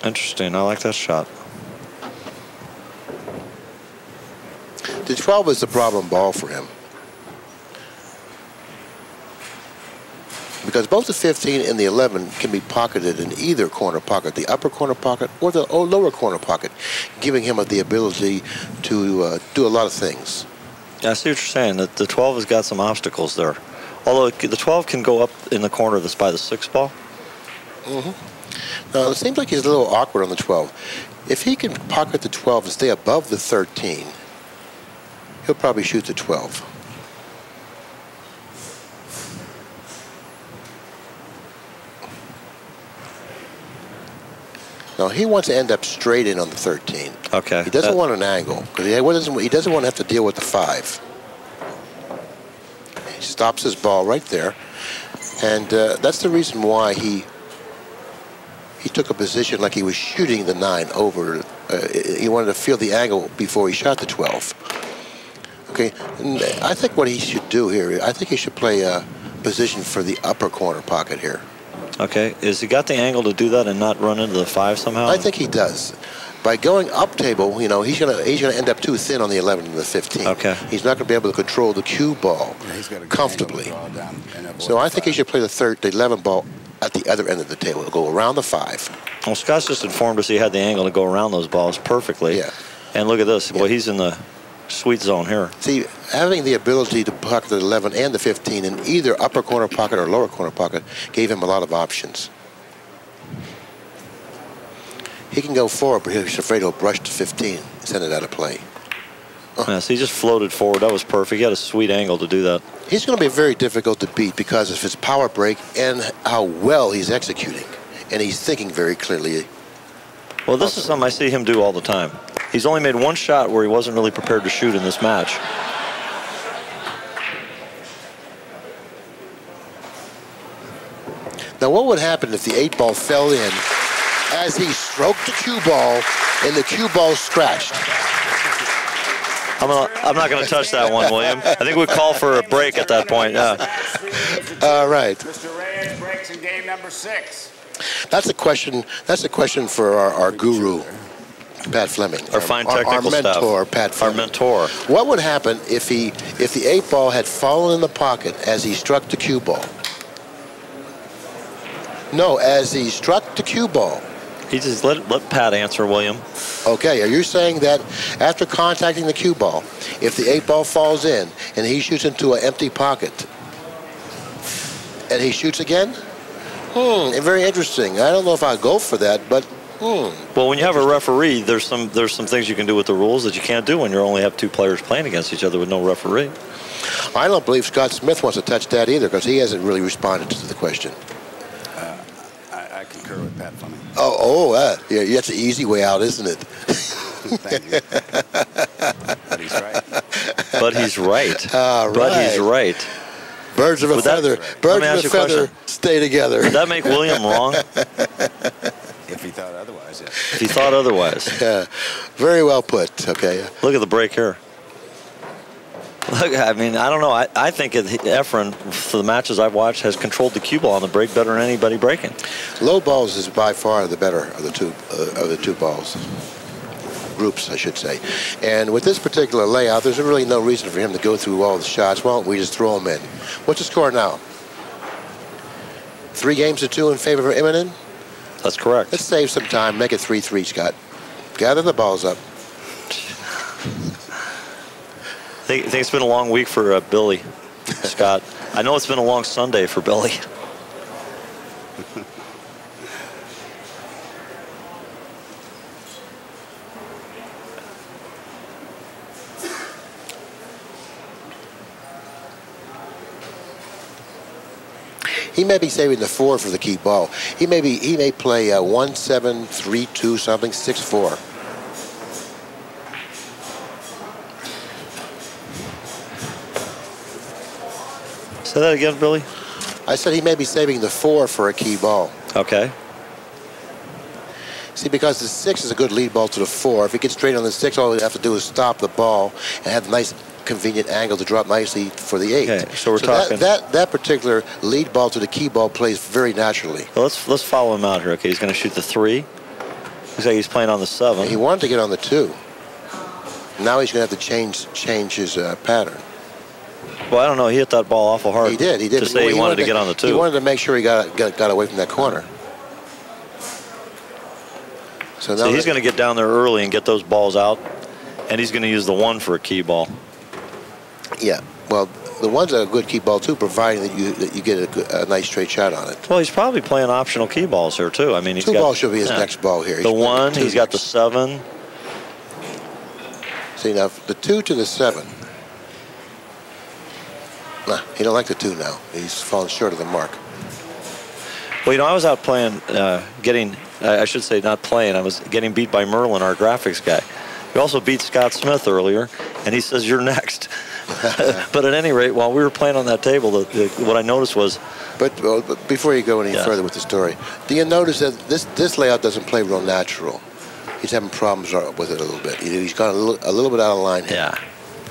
Interesting. I like that shot. The 12 is the problem ball for him. Because both the 15 and the 11 can be pocketed in either corner pocket, the upper corner pocket or the lower corner pocket, giving him the ability to do a lot of things. Yeah, I see what you're saying. That the 12 has got some obstacles there. Although the 12 can go up in the corner that's by the 6 ball. Now, it seems like he's a little awkward on the 12. If he can pocket the 12 and stay above the 13, he'll probably shoot the 12. Now, he wants to end up straight in on the 13. Okay. He doesn't want an angle, because he doesn't want to have to deal with the 5. He stops his ball right there, and that's the reason why he took a position like he was shooting the 9 over. He wanted to feel the angle before he shot the 12. Okay, and I think what he should do here, I think he should play a position for the upper corner pocket here. Okay, has he got the angle to do that and not run into the 5 somehow? I think he does. By going up table, you know, he's gonna end up too thin on the 11 and the 15. Okay. He's not going to be able to control the cue ball comfortably. So I think he should play the 11 ball at the other end of the table. Go around the 5. Well, Scott's just informed us he had the angle to go around those balls perfectly. Yeah. And look at this. Boy, he's in the sweet zone here. See, having the ability to pocket the 11 and the 15 in either upper corner pocket or lower corner pocket gave him a lot of options. He can go forward, but he's afraid he'll brush to 15 and send it out of play. Yeah, so he just floated forward. That was perfect. He had a sweet angle to do that. He's going to be very difficult to beat because of his power break and how well he's executing. And he's thinking very clearly. Well, this is something I see him do all the time. He's only made one shot where he wasn't really prepared to shoot in this match. Now, what would happen if the 8 ball fell in as he stroked the cue ball and the cue ball scratched? I'm not going to touch that one, William. I think we call for a break at that point. Yeah. All right. Mr. Reyes breaks in game number 6. That's a question. That's a question for our guru, Pat Fleming. Our fine technical staff. Our mentor, staff. Pat Fleming. Our mentor. What would happen if the 8 ball had fallen in the pocket as he struck the cue ball? No, as he struck the cue ball. He just let Pat answer, William. Okay, are you saying that after contacting the cue ball, if the 8 ball falls in and he shoots into an empty pocket, and he shoots again? Very interesting. I don't know if I'll go for that, but Well, when you have a referee, there's some things you can do with the rules that you can't do when you only have 2 players playing against each other with no referee. I don't believe Scott Smith wants to touch that either because he hasn't really responded to the question. I concur with Pat Fleming. Yeah, that's an easy way out, isn't it? Thank you. But he's right. But he's right. But he's right. Birds of a feather. Birds of a feather stay together. Would that make William wrong? If he thought otherwise, yes. If he thought otherwise. Yeah, very well put. Okay. Look at the break here. Look, I mean, I don't know. I think Efren, for the matches I've watched, has controlled the cue ball on the break better than anybody breaking. Low balls is by far the better of the two balls. Groups, I should say. And with this particular layout, there's really no reason for him to go through all the shots. Why don't we just throw them in? What's the score now? 3 games to 2 in favor of Immonen? That's correct. Let's save some time. Make it 3-3, Scott. Gather the balls up. I think it's been a long week for Billy, Scott. I know it's been a long Sunday for Billy. He may be saving the 4 for the key ball. He may play 1-7, 3-2 something, 6-4. Say that again, Billy. I said he may be saving the 4 for a key ball. Okay. See, because the 6 is a good lead ball to the 4. If he gets straight on the 6, all we have to do is stop the ball and have a nice, convenient angle to drop nicely for the 8. Okay, so we're talking that particular lead ball to the key ball plays very naturally. Well, let's follow him out here. Okay, he's going to shoot the 3. Looks like he's playing on the 7. He wanted to get on the 2. Now he's going to have to change his pattern. Well, I don't know. He hit that ball awful hard. He did. He did. To say he wanted to get on the 2. He wanted to make sure he got away from that corner. So he's going to get down there early and get those balls out, and he's going to use the 1 for a key ball. Yeah. Well, the 1's a good key ball too, providing that you get a nice straight shot on it. Well, he's probably playing optional key balls here too. I mean, he's 2 balls should be his next ball here. The 1, he's got the 7. See now, the 2 to the 7. Nah, he don't like the 2 now. He's fallen short of the mark. Well, you know, I was out playing, I should say not playing, I was getting beat by Merlin, our graphics guy. We also beat Scott Smith earlier, and he says, you're next. But at any rate, while we were playing on that table, what I noticed was... But before you go any further with the story, do you notice that this layout doesn't play real natural? He's having problems with it a little bit. He's gone a little bit out of line here. Yeah.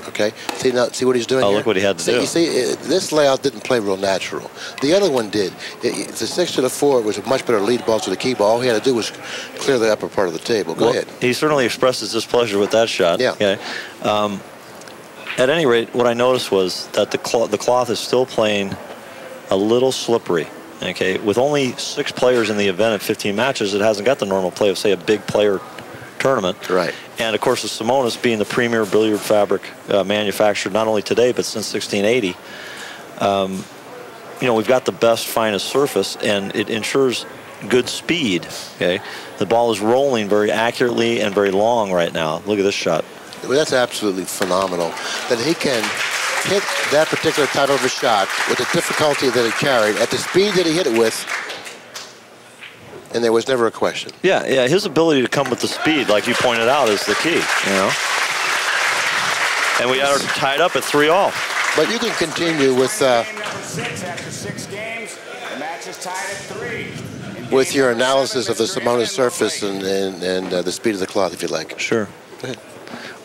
Okay. See what he's doing here? Look what he had to do. You see, this layout didn't play real natural. The other one did. The 6 to the 4 was a much better lead ball to the key ball. All he had to do was clear the upper part of the table. Go ahead. He certainly expressed his displeasure with that shot. Yeah. Okay. At any rate, what I noticed was that the cloth is still playing a little slippery. Okay. With only 6 players in the event at 15 matches, it hasn't got the normal play of, say, a big player tournament. Right. And of course, the Simonis being the premier billiard fabric manufactured not only today but since 1680, you know, we've got the best, finest surface, and it ensures good speed. Okay, the ball is rolling very accurately and very long right now. Look at this shot. Well, that's absolutely phenomenal that he can hit that particular type of a shot with the difficulty that it carried at the speed that he hit it with. And there was never a question. Yeah, his ability to come with the speed, like you pointed out, is the key, you know. And we are tied up at 3-all. But you can continue with after 6 games, the match is tied at 3. With your analysis of the Simonis surface and the speed of the cloth, if you like. Sure. Go ahead.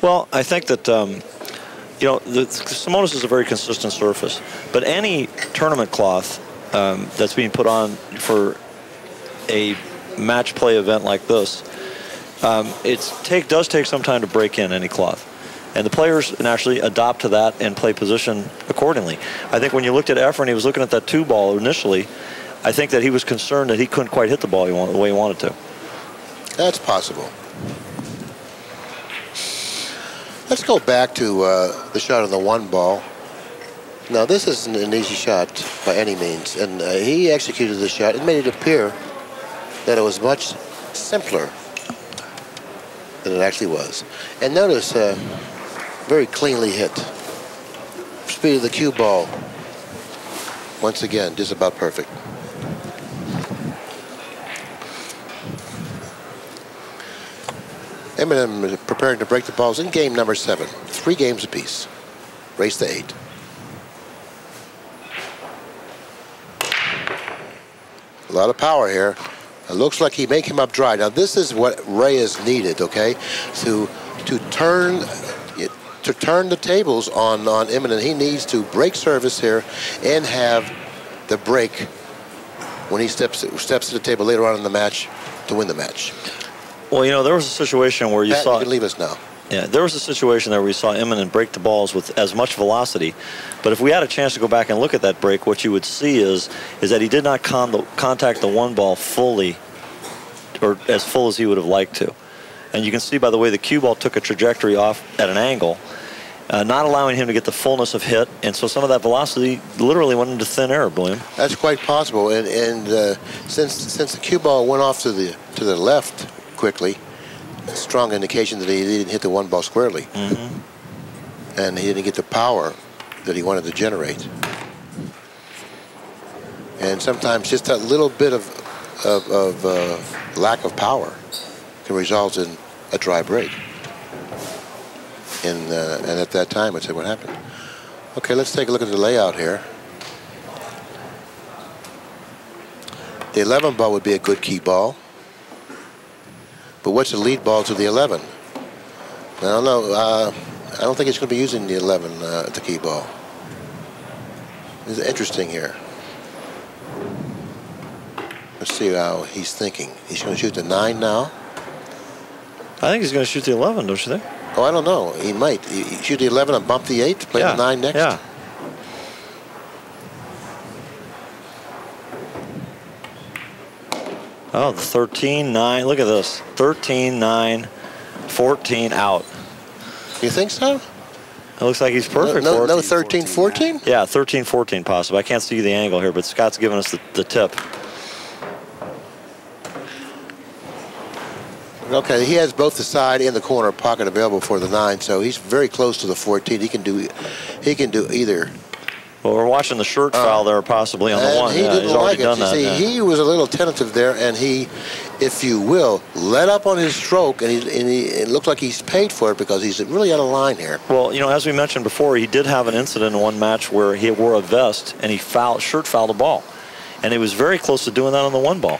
Well, I think that you know, the Simonis is a very consistent surface, but any tournament cloth that's being put on for a match play event like this, it does take some time to break in any cloth. And the players naturally adopt to that and play position accordingly. I think when you looked at Efren, he was looking at that 2 ball initially. I think that he was concerned that he couldn't quite hit the ball the way he wanted to. That's possible. Let's go back to the shot on the 1 ball. Now, this isn't an easy shot by any means. And he executed the shot and made it appear that it was much simpler than it actually was. And notice, very cleanly hit. Speed of the cue ball, once again, just about perfect. Immonen is preparing to break the balls in game number 7. 3 games apiece. Race to 8. A lot of power here. It looks like he may come up dry. Now this is what Reyes needed, okay, to turn the tables on Immonen. He needs to break service here and have the break when he steps to the table later on in the match to win the match. Well, you know, there was a situation where you Pat, saw... you can leave us now. Yeah, there was a situation there where we saw Immonen break the balls with as much velocity. But if we had a chance to go back and look at that break, what you would see is that he did not contact the 1 ball fully, or as full as he would have liked to. And you can see by the way the cue ball took a trajectory off at an angle, not allowing him to get the fullness of hit. And so some of that velocity literally went into thin air, William. That's quite possible. And since the cue ball went off to the left quickly, a strong indication that he didn't hit the 1 ball squarely. Mm-hmm. And he didn't get the power that he wanted to generate. And sometimes just that little bit of lack of power can result in a dry break. And at that time, I'd say, what happened? Okay, let's take a look at the layout here. The 11 ball would be a good key ball. But what's the lead ball to the 11? I don't know. I don't think it's going to be using the 11 at the key ball. This is interesting here. Let's see how he's thinking. He's going to shoot the 9 now. I think he's going to shoot the 11, don't you think? Oh, I don't know. He might. He shoot the 11 and bump the 8, play the 9 next? Yeah. Oh, the 13-9. Look at this. 13-9, 14 out. You think so? It looks like he's perfect for it. No 13-14? Yeah, 13-14 possible. I can't see the angle here, but Scott's giving us the tip. Okay, he has both the side and the corner pocket available for the 9, so he's very close to the 14. He can do either. Well, we're watching the shirt foul there possibly on the 1. He didn't he's like already it. done that. See, he was a little tentative there, and he, if you will, let up on his stroke, and it looks like he's paid for it because he's really out of line here. Well, you know, as we mentioned before, he did have an incident in one match where he wore a vest and he shirt fouled a ball, and he was very close to doing that on the 1 ball.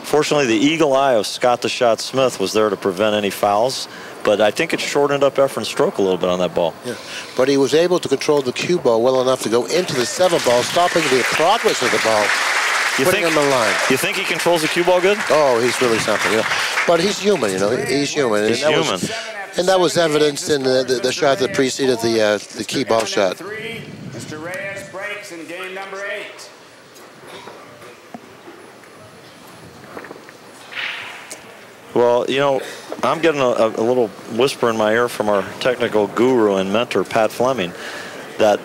Fortunately, the eagle eye of Scott the Shot Smith was there to prevent any fouls, but I think it shortened up Efren's stroke a little bit on that ball. Yeah. But he was able to control the cue ball well enough to go into the 7 ball, stopping the progress of the ball, putting him in line. You think he controls the cue ball good? Oh, he's really something. You know. But he's human, you know. He's human. He's human. And that was evidenced in the shot that preceded the key ball shot. Mr. Reyes breaks in game number 8. Well, you know, I'm getting a little whisper in my ear from our technical guru and mentor, Pat Fleming, that,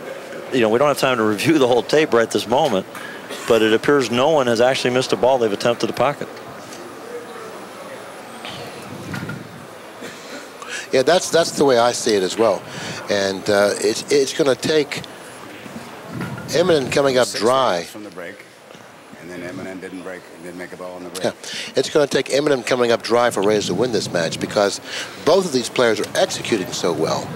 you know, we don't have time to review the whole tape right this moment, but it appears no one has actually missed a ball they've attempted to pocket. Yeah, that's the way I see it as well. And it's going to take Immonen coming up dry. From the break. And then Immonen didn't make a ball on the break. Yeah, it's going to take Immonen coming up dry for Reyes to win this match because both of these players are executing so well.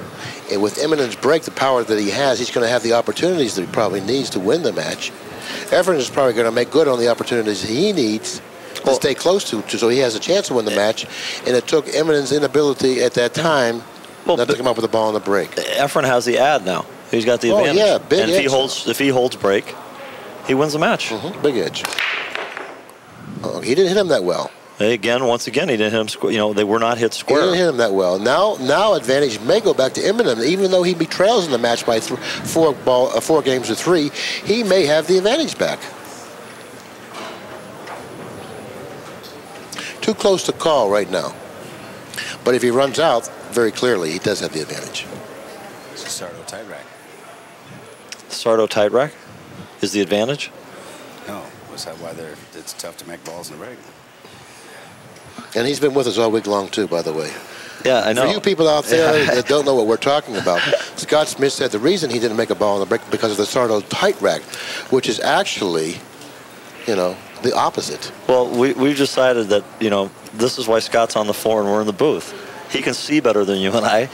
And with Immonen's break, the power that he has, he's going to have the opportunities that he probably needs to win the match. Efren is probably going to make good on the opportunities he needs to stay close to, so he has a chance to win the match. And it took Immonen's inability at that time not to come up with a ball on the break. Efren has the ad now. He's got the advantage. Yeah, big and edge. if he holds break, he wins the match. Big edge. Oh, he didn't hit him that well. Once again, he didn't hit him square. You know, they were not hit square. He didn't hit him that well. Now advantage may go back to Immonen. Even though he trails in the match by 4 games to 3, he may have the advantage back. Too close to call right now. But if he runs out, very clearly, he does have the advantage. It's a Sardo tight rack. Sardo tight rack is the advantage? No. Was that why it's tough to make balls in the break? And he's been with us all week long, too, by the way. Yeah, I know. For you people out there that don't know what we're talking about, Scott Smith said the reason he didn't make a ball on the break because of the Sardo tight rack, which is actually, you know, the opposite. Well, we've decided that, you know, this is why Scott's on the floor and we're in the booth. He can see better than you and I,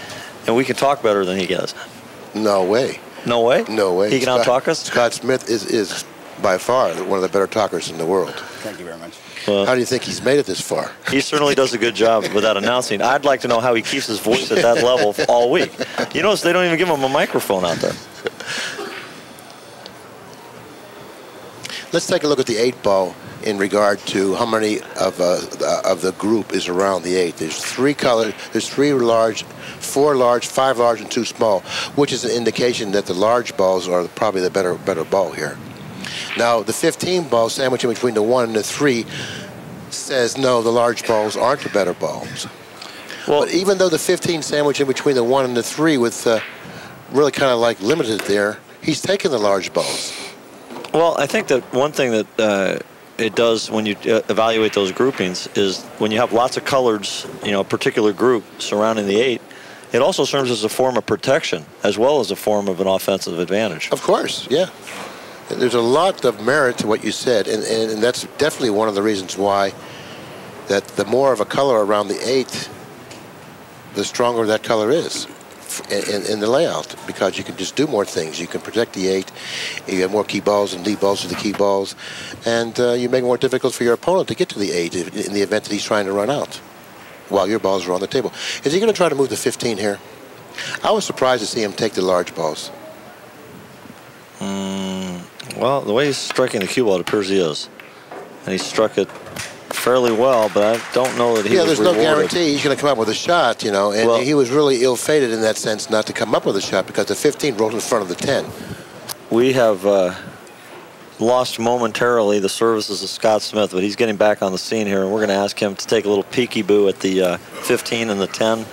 and we can talk better than he does. No way. No way? No way. He can out-talk us? Scott Smith is by far one of the better talkers in the world. Thank you very much. How do you think he's made it this far? He certainly does a good job without announcing. I'd like to know how he keeps his voice at that level all week. You notice they don't even give him a microphone out there. Let's take a look at the 8 ball in regard to how many of the group is around the 8. There's 3 colors. There's 3 large, 4 large, 5 large, and 2 small, which is an indication that the large balls are probably the better ball here. Now, the 15 ball sandwich in between the 1 and the 3 says, no, the large balls aren't the better balls. Well, but even though the 15 sandwich in between the 1 and the 3 with really kind of like limited there, he's taking the large balls. Well, I think that one thing that it does when you evaluate those groupings is when you have lots of colors, you know, a particular group surrounding the 8, it also serves as a form of protection as well as a form of an offensive advantage. Of course, yeah. There's a lot of merit to what you said, and that's definitely one of the reasons why that the more of a color around the 8, the stronger that color is in the layout, because you can just do more things. You can protect the 8. You have more key balls and lead balls to the key balls, and you make it more difficult for your opponent to get to the 8 in the event that he's trying to run out while your balls are on the table. Is he going to try to move the 15 here? I was surprised to see him take the large balls. Well, the way he's striking the cue ball, it appears he is. And he struck it fairly well, but I don't know that he was there's rewarded. no guarantee he's going to come up with a shot, you know, and well, he was really ill-fated in that sense not to come up with a shot, because the 15 rolled in front of the 10. We have lost momentarily the services of Scott Smith, but he's getting back on the scene here, and we're going to ask him to take a little peekaboo at the 15 and the 10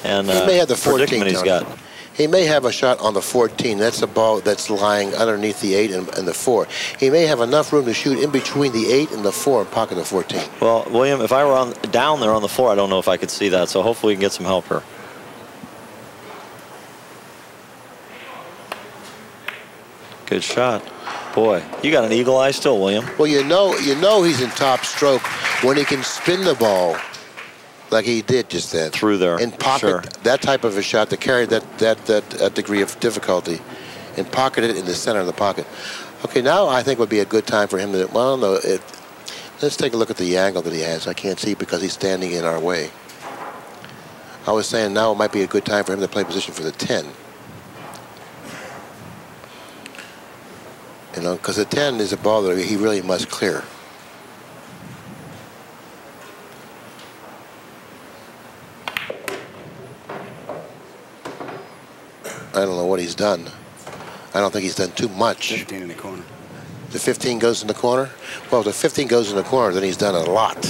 and he may have the 14 predicament he's got. He may have a shot on the 14. That's a ball that's lying underneath the 8 and the 4. He may have enough room to shoot in between the 8 and the 4 and pocket the 14. Well, William, if I were down there on the floor, I don't know if I could see that, so hopefully we can get some help here. Good shot. Boy, you got an eagle eye still, William. Well, you know he's in top stroke when he can spin the ball like he did just then. Through there. And pocket that type of a shot to carry that degree of difficulty and pocket it in the center of the pocket. Okay, now I think would be a good time for him to, well, no, let's take a look at the angle that he has. I can't see because he's standing in our way. I was saying now it might be a good time for him to play position for the 10. You know, because the 10 is a ball that he really must clear. I don't know what he's done. I don't think he's done too much. 15 in the corner. The 15 goes in the corner? Well, if the 15 goes in the corner, then he's done a lot.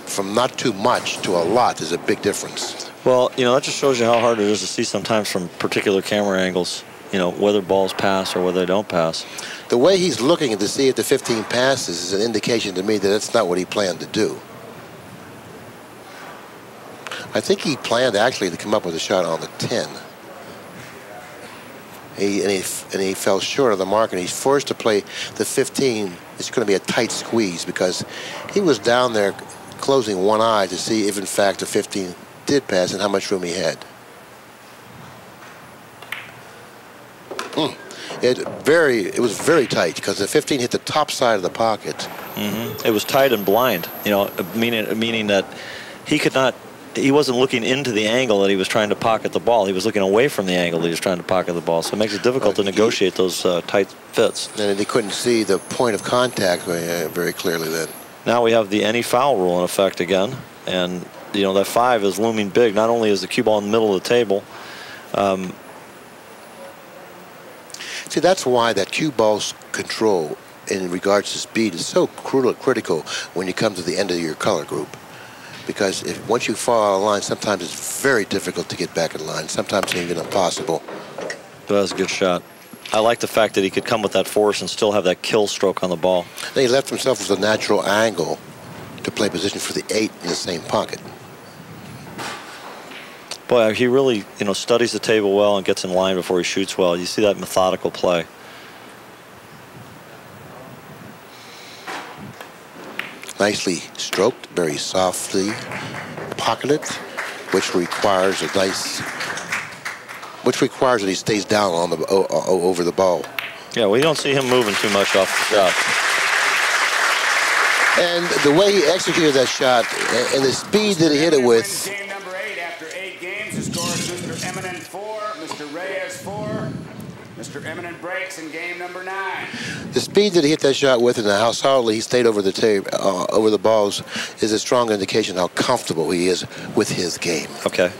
From not too much to a lot is a big difference. Well, you know, that just shows you how hard it is to see sometimes from particular camera angles, you know, whether balls pass or whether they don't pass. The way he's looking to see if the 15 passes is an indication to me that that's not what he planned to do. I think he planned actually to come up with a shot on the 10. And he fell short of the mark, and he's forced to play the 15. It's going to be a tight squeeze because he was down there closing one eye to see if, in fact, the 15 did pass and how much room he had. It was very tight because the 15 hit the top side of the pocket. It was tight and blind, you know, meaning that he wasn't looking into the angle that he was trying to pocket the ball. He was looking away from the angle that he was trying to pocket the ball. So it makes it difficult to negotiate those tight fits. And he couldn't see the point of contact very clearly then. Now we have the any foul rule in effect again. And, you know, that 5 is looming big. Not only is the cue ball in the middle of the table. See, that's why that cue ball's control in regards to speed is so critical when you come to the end of your color group. Because once you fall out of line, sometimes it's very difficult to get back in line. Sometimes even impossible. That was a good shot. I like the fact that he could come with that force and still have that kill stroke on the ball. Then he left himself with a natural angle to play position for the 8 in the same pocket. Boy, he really, you know, studies the table well and gets in line before he shoots well. You see that methodical play. Nicely stroked, very softly pocketed, which requires that he stays down on the over the ball. Yeah, we don't see him moving too much off the shot. And the way he executed that shot and the speed that he hit it with. Game number 8 after 8 games. The score is Mr. Immonen 4, Mr. Reyes 4. Mr. Immonen breaks in game number 9. The speed that he hit that shot with and how solidly he stayed over the over the balls is a strong indication how comfortable he is with his game. Okay.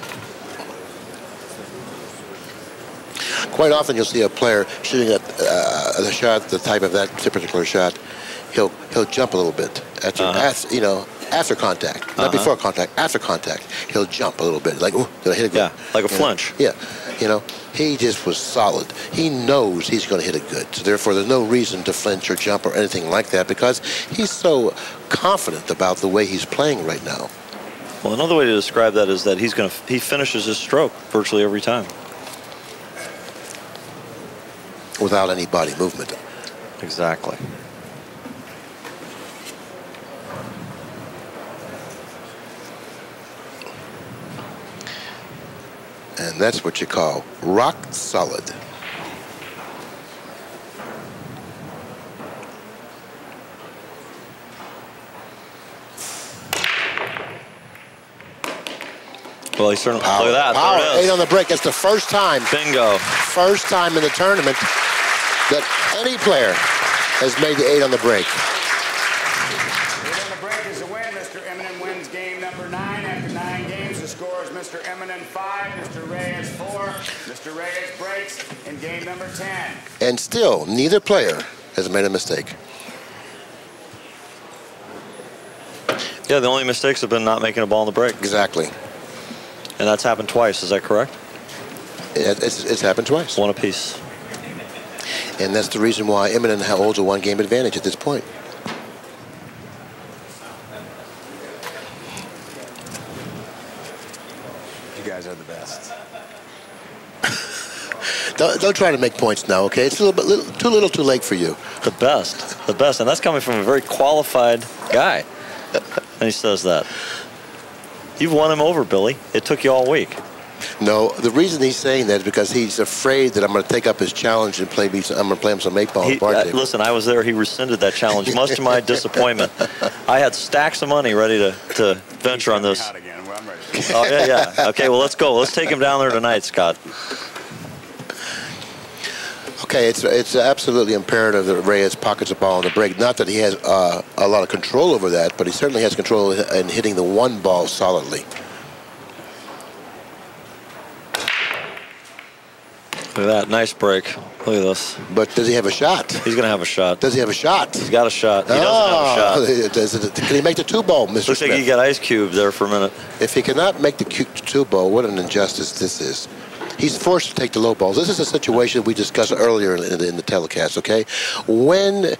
Quite often you'll see a player shooting at the shot, the type of that particular shot. He'll jump a little bit after contact, not before contact, after contact. He'll jump a little bit, like, ooh, did I hit it good? Yeah, like a flinch. Yeah, you know, he just was solid. He knows he's going to hit it good. So therefore, there's no reason to flinch or jump or anything like that because he's so confident about the way he's playing right now. Well, another way to describe that is that he finishes his stroke virtually every time. Without any body movement. Exactly. And that's what you call rock solid. Well, he certainly, look at that. Power, 8 on the break. That's the first time. Bingo. First time in the tournament that any player has made the 8 on the break. 8 on the break is a win. Mr. Immonen wins game number 9. After 9 games, the score is Mr. Immonen 5, Mr. Reyes 4. Mr. Reyes breaks in game number 10. And still, neither player has made a mistake. Yeah, the only mistakes have been not making a ball in the break. Exactly. And that's happened twice, is that correct? It's happened twice. One apiece. And that's the reason why Immonen holds a 1-game advantage at this point. You guys are the best. Don't try to make points now, okay? It's a too little too late for you. The best. The best. And that's coming from a very qualified guy. And he says that. You've won him over, Billy. It took you all week. No, the reason he's saying that is because he's afraid that I'm going to take up his challenge and I'm going to play him some 8-ball. Listen, I was there. He rescinded that challenge, much to my disappointment. I had stacks of money ready to venture on this. Oh, yeah. Okay, well, let's go. Let's take him down there tonight, Scott. Okay, it's absolutely imperative that Reyes pockets a ball on the break. Not that he has a lot of control over that, but he certainly has control in hitting the 1 ball solidly. Look at that. Nice break. Look at this. But does he have a shot? He's going to have a shot. Does he have a shot? He's got a shot. He doesn't have a shot. Can he make the 2-ball, Mr. Looks Smith? like he got ice cubed there for a minute. If he cannot make the 2-ball, what an injustice this is. He's forced to take the low balls. This is a situation we discussed earlier in the telecast, okay? When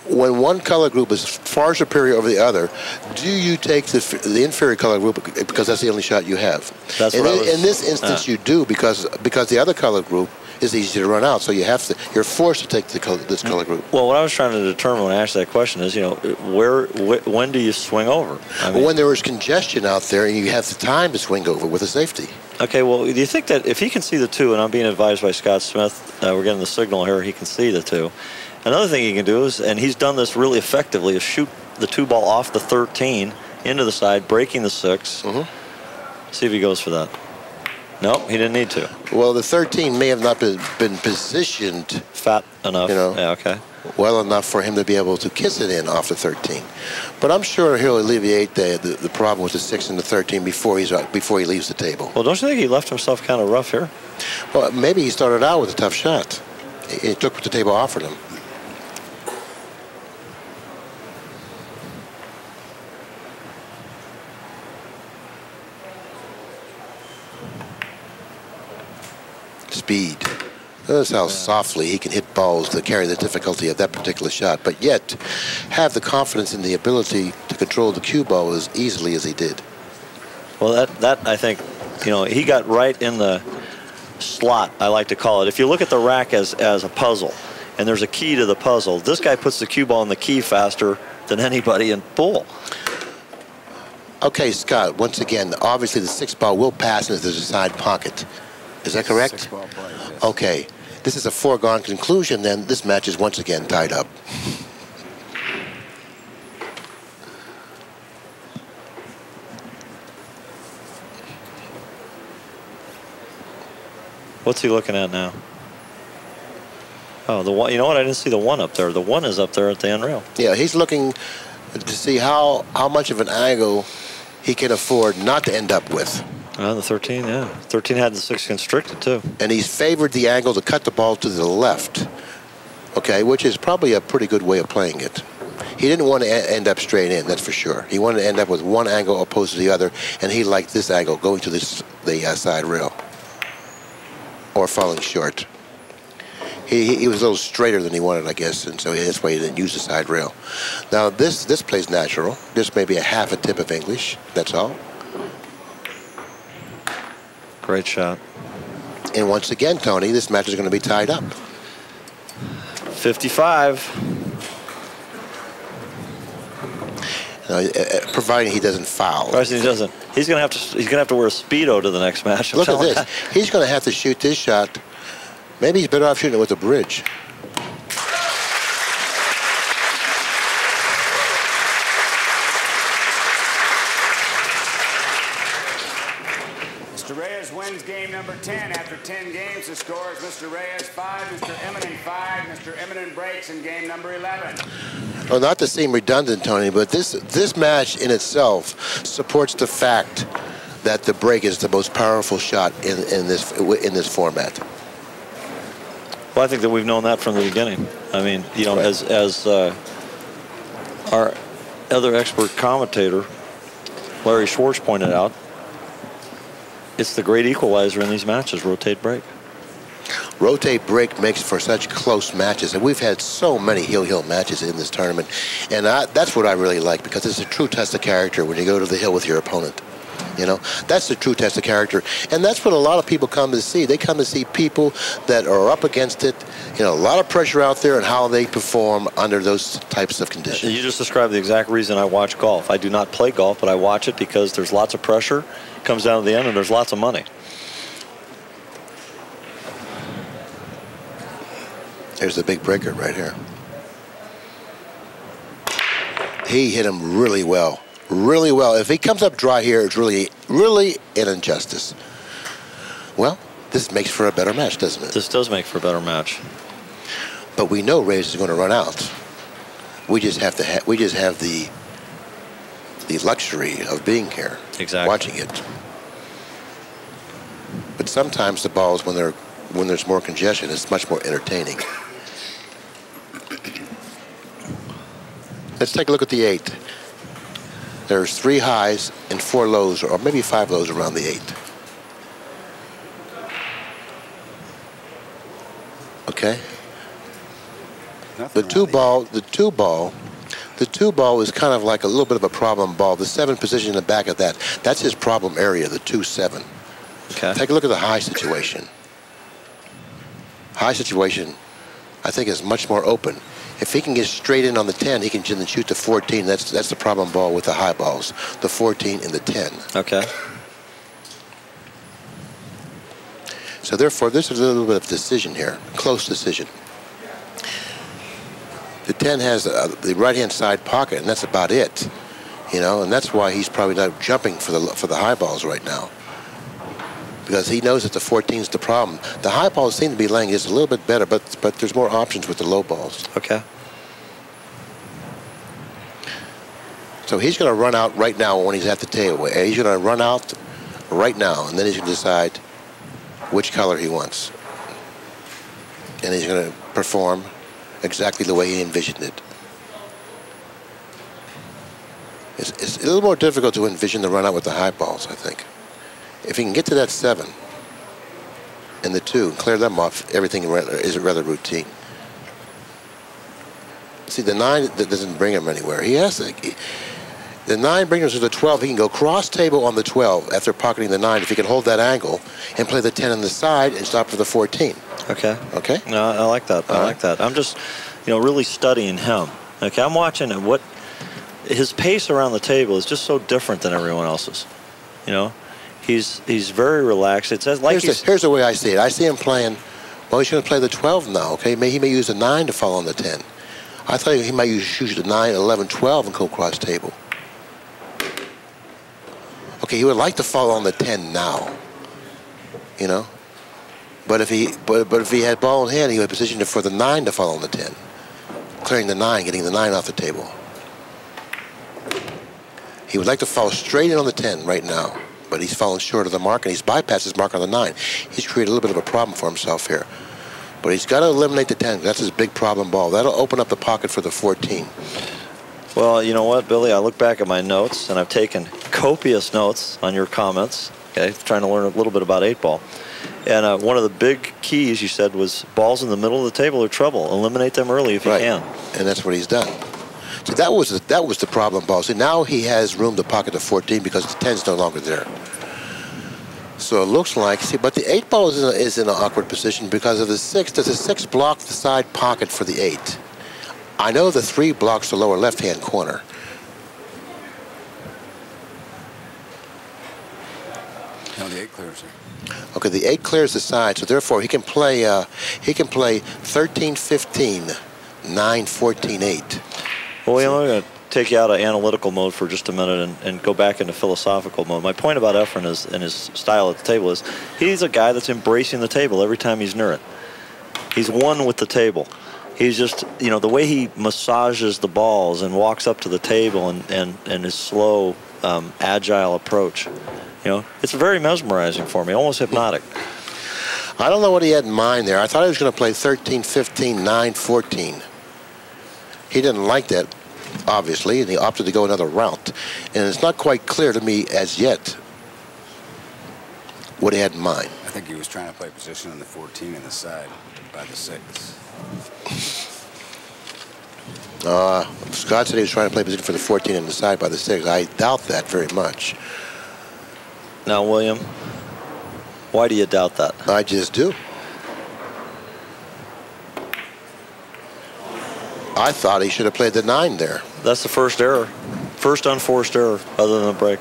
one color group is far superior over the other, do you take the inferior color group because that's the only shot you have? That's in this instance, you do because the other color group is easy to run out, so you're forced to take this color group. Well, what I was trying to determine when I asked that question is, when do you swing over? I mean, when there is congestion out there and you have the time to swing over with a safety. Okay, well, do you think that if he can see the 2, and I'm being advised by Scott Smith, we're getting the signal here, he can see the 2. Another thing he can do is, and he's done this really effectively, is shoot the 2-ball off the 13 into the side, breaking the 6. Mm-hmm. See if he goes for that. No, he didn't need to. Well, the 13 may have not been positioned fat enough. Yeah, okay. Well enough for him to be able to kiss it in off the 13. But I'm sure he'll alleviate the problem with the 6 and the 13 before he leaves the table. Well, don't you think he left himself kind of rough here? Well, maybe he started out with a tough shot. He took what the table offered him. Speed. Notice how softly he can hit balls to carry the difficulty of that particular shot, but yet have the confidence in the ability to control the cue ball as easily as he did. Well, that I think, he got right in the slot, I like to call it. If you look at the rack as a puzzle, and there's a key to the puzzle, this guy puts the cue ball in the key faster than anybody in pool. Okay, Scott, once again, obviously the 6-ball will pass into the side pocket. Is that correct? 6-ball play, yes. Okay. This is a foregone conclusion, then. This match is once again tied up. What's he looking at now? Oh, the 1. You know what? I didn't see the 1 up there. The 1 is up there at the end rail. Yeah, he's looking to see how much of an angle he can afford not to end up with. The 13, yeah. 13 had the 6 constricted, too. And he's favored the angle to cut the ball to the left, okay, which is probably a pretty good way of playing it. He didn't want to end up straight in, that's for sure. He wanted to end up with one angle opposed to the other, and he liked this angle, going to the side rail, or falling short. He was a little straighter than he wanted, I guess, and so that's why he didn't use the side rail. Now, this plays natural. This may be a half a tip of English, that's all. Great shot. And once again, Tony, this match is going to be tied up. 55. providing he doesn't foul. Providing he doesn't. He's gonna have to wear a Speedo to the next match. Look at this. He's gonna have to shoot this shot. Maybe he's better off shooting it with a bridge. Mr. Reyes wins game number 10. After 10 games, the score is Mr. Reyes 5, Mr. Immonen 5. Mr. Immonen breaks in game number 11. Well, not to seem redundant, Tony, but this match in itself supports the fact that the break is the most powerful shot in this format. Well, I think that we've known that from the beginning. I mean, you know, as our other expert commentator, Larry Schwartz, pointed out, it's the great equalizer in these matches, rotate break. Rotate break makes for such close matches, and we've had so many heel matches in this tournament, and that's what I really like, because it's a true test of character when you go to the hill with your opponent. You know, that's the true test of character, and that's what a lot of people come to see. They come to see people that are up against it, you know, a lot of pressure out there, and how they perform under those types of conditions. You just described the exact reason I watch golf. I do not play golf, but I watch it because there's lots of pressure. It comes down to the end, and there's lots of money. There's the big breaker right here. He hit him really well. Really well. If he comes up dry here, it's really an injustice. Well, this makes for a better match, doesn't it? This does make for a better match. But we know Reyes is going to run out. We just have the luxury of being here, watching it. But sometimes the balls, when there's more congestion, it's much more entertaining. Let's take a look at the 8. There's 3 highs and 4 lows, or maybe 5 lows around the 8. Okay. The two ball is kind of like a little bit of a problem ball. The 7 position in the back of that's his problem area, the 2-7. Okay. Take a look at the high situation. High situation, I think, is much more open. If he can get straight in on the 10, he can then shoot the 14. That's the problem ball with the high balls, the 14 and the 10. Okay. So therefore, this is a little bit of decision here, close decision. The 10 has the right-hand side pocket, and that's about it, you know, and that's why he's probably not jumping for the high balls right now, because he knows that the 14 is the problem. The high balls seem to be laying just a little bit better, but there's more options with the low balls. Okay. So he's going to run out right now when he's at the table. He's going to run out right now, and then he's going to decide which color he wants. And he's going to perform exactly the way he envisioned it. It's a little more difficult to envision the run out with the high balls, I think. If he can get to that 7 and the 2 and clear them off, everything is rather routine. See, the 9 that doesn't bring him anywhere. He has to. The 9 brings him to the 12. He can go cross table on the 12 after pocketing the 9 if he can hold that angle and play the 10 on the side and stop for the 14. Okay. Okay. No, I like that. I like that. I'm just, you know, really studying him. Okay, I'm watching what his pace around the table is just so different than everyone else's. You know, he's very relaxed. It says like here's the way I see it. I see him playing. Well, he's going to play the 12 now. Okay, he may use the 9 to fall on the 10. I thought he might use the 9, 11, 12 and go cross table. Okay, he would like to fall on the 10 now, you know. But if he had ball in hand, he would position it for the 9 to fall on the 10, clearing the 9, getting the 9 off the table. He would like to fall straight in on the 10 right now, but he's falling short of the mark, and he's bypassed his mark on the 9. He's created a little bit of a problem for himself here. But he's got to eliminate the 10. That's his big problem ball. That'll open up the pocket for the 14. Well, you know what, Billy? I look back at my notes, and I've taken copious notes on your comments, okay, trying to learn a little bit about 8-ball. And one of the big keys you said was balls in the middle of the table are trouble. Eliminate them early if you can. And that's what he's done. So that was the problem ball. So now he has room to pocket the 14 because the 10's no longer there. So it looks like, see, but the 8-ball is in an awkward position because of the 6. Does the 6 block the side pocket for the 8? I know the 3 blocks the lower left-hand corner. No, the 8 clears here. Okay, the 8 clears the side, so therefore he can play 13-15, 9-14-8. Well, I'm going to take you out of analytical mode for just a minute and go back into philosophical mode. My point about Efren is, and his style at the table is, he's a guy that's embracing the table every time he's near it. He's one with the table. He's just, you know, the way he massages the balls and walks up to the table and his slow, agile approach. You know, it's very mesmerizing for me, almost hypnotic. I don't know what he had in mind there. I thought he was going to play 13-15, 9-14. He didn't like that, obviously, and he opted to go another route. And it's not quite clear to me as yet what he had in mind. I think he was trying to play position on the 14 in the side by the 6. Scott said he was trying to play position for the 14 in the side by the 6. I doubt that very much. Now, William, why do you doubt that? I just do. I thought he should have played the 9 there. That's the first error. First unforced error other than a break.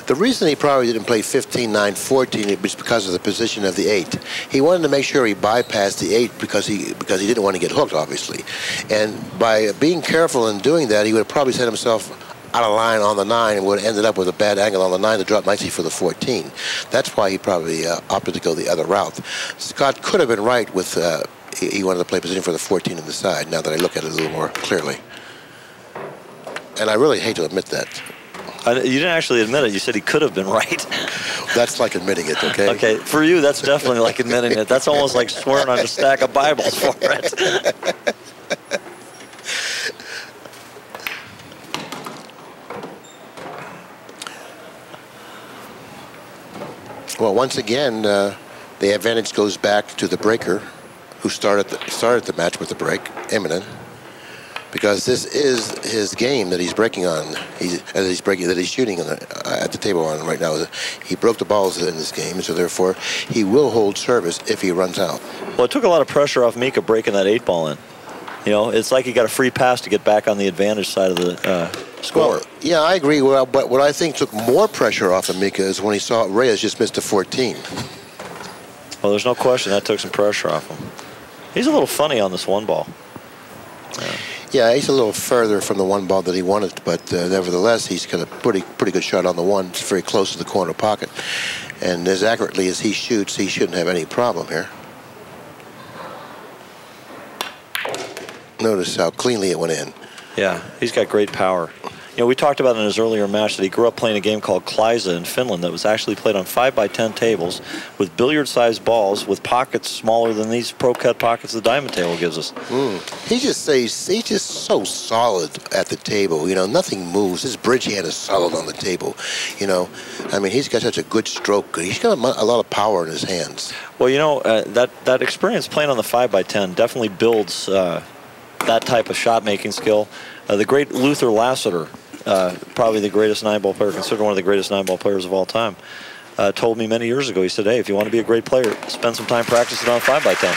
The reason he probably didn't play 15-9-14 was because of the position of the 8. He wanted to make sure he bypassed the 8 because he didn't want to get hooked, obviously. And by being careful in doing that, he would have probably set himself out of line on the 9 and would have ended up with a bad angle on the 9 to drop nicely for the 14. That's why he probably opted to go the other route. Scott could have been right with he wanted to play position for the 14 in the side, now that I look at it a little more clearly. And I really hate to admit that. You didn't actually admit it. You said he could have been right. That's like admitting it, okay? Okay, for you, that's definitely like admitting it. That's almost like swearing on a stack of Bibles for it. Well, once again, the advantage goes back to the breaker, who started the match with the break, Immonen. Because this is his game that he's breaking on. That he's shooting on at the table on right now. He broke the balls in this game, so therefore he will hold service if he runs out. Well, it took a lot of pressure off Mika breaking that 8 ball in. You know, it's like he got a free pass to get back on the advantage side of the score. Well, yeah, I agree. Well, but what I think took more pressure off of Mika is when he saw Reyes just missed a 14. Well, there's no question that took some pressure off him. He's a little funny on this 1 ball. Yeah, he's a little further from the 1 ball that he wanted, but nevertheless, he's got a pretty good shot on the 1. It's very close to the corner pocket. And as accurately as he shoots, he shouldn't have any problem here. Notice how cleanly it went in. Yeah, he's got great power. You know, we talked about in his earlier match that he grew up playing a game called Klaisa in Finland that was actually played on 5x10 tables with billiard-sized balls with pockets smaller than these pro-cut pockets the diamond table gives us. He's just so solid at the table. You know, nothing moves. His bridge hand is solid on the table. You know, I mean, he's got such a good stroke. He's got a lot of power in his hands. Well, you know, that experience playing on the 5x10 definitely builds that type of shot-making skill. The great Luther Lassiter, probably the greatest 9-ball player, considered one of the greatest 9-ball players of all time, told me many years ago, he said, hey, if you want to be a great player, spend some time practicing on 5x10.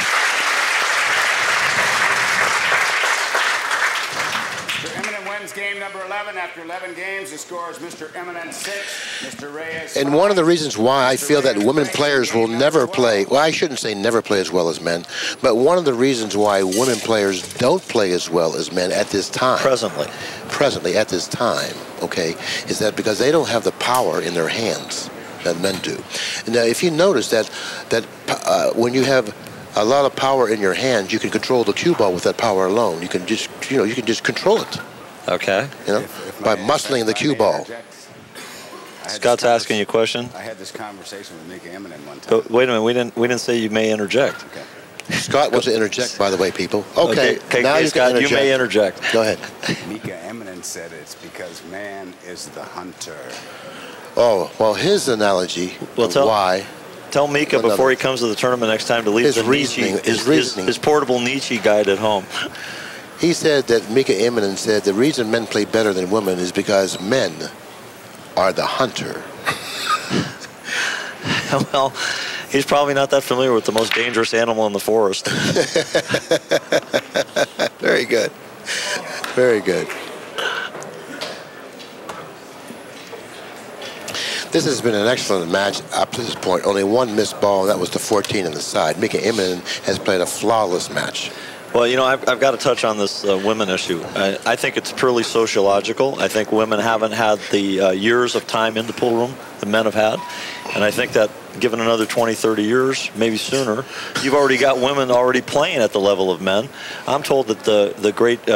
Mr. Immonen wins game number 11. After 11 games, the score is Mr. Immonen 6, Mr. Reyes 5. And one of the reasons why I feel that women players will never play, well, I shouldn't say never play as well as men, but one of the reasons why women players don't play as well as men at this time. Presently, at this time, okay, is that because they don't have the power in their hands that men do. And now, if you notice that when you have a lot of power in your hands, you can control the cue ball with that power alone. You can just, you know, you can just control it. Okay. You know, by muscling the cue ball. Scott's asking you a question. I had this conversation with Mika Immonen one time. But wait a minute, we didn't say you may interject. Okay. Scott wants to interject, by the way, people. Okay, now you Scott, can interject. you may interject. Go ahead. Mika Immonen said it's because man is the hunter. Oh, well, his analogy of why. Tell Mika before he comes to the tournament next time to leave his portable Nietzsche guide at home. He said that Mika Immonen said the reason men play better than women is because men are the hunter. Well, he's probably not that familiar with the most dangerous animal in the forest. Very good. Very good. This has been an excellent match up to this point. Only one missed ball, and that was the 14 on the side. Mika Immonen has played a flawless match. Well, you know, I've got to touch on this women issue. I think it's purely sociological. I think women haven't had the years of time in the pool room the men have had. And I think that given another 20, 30 years, maybe sooner, you've already got women already playing at the level of men. I'm told that the great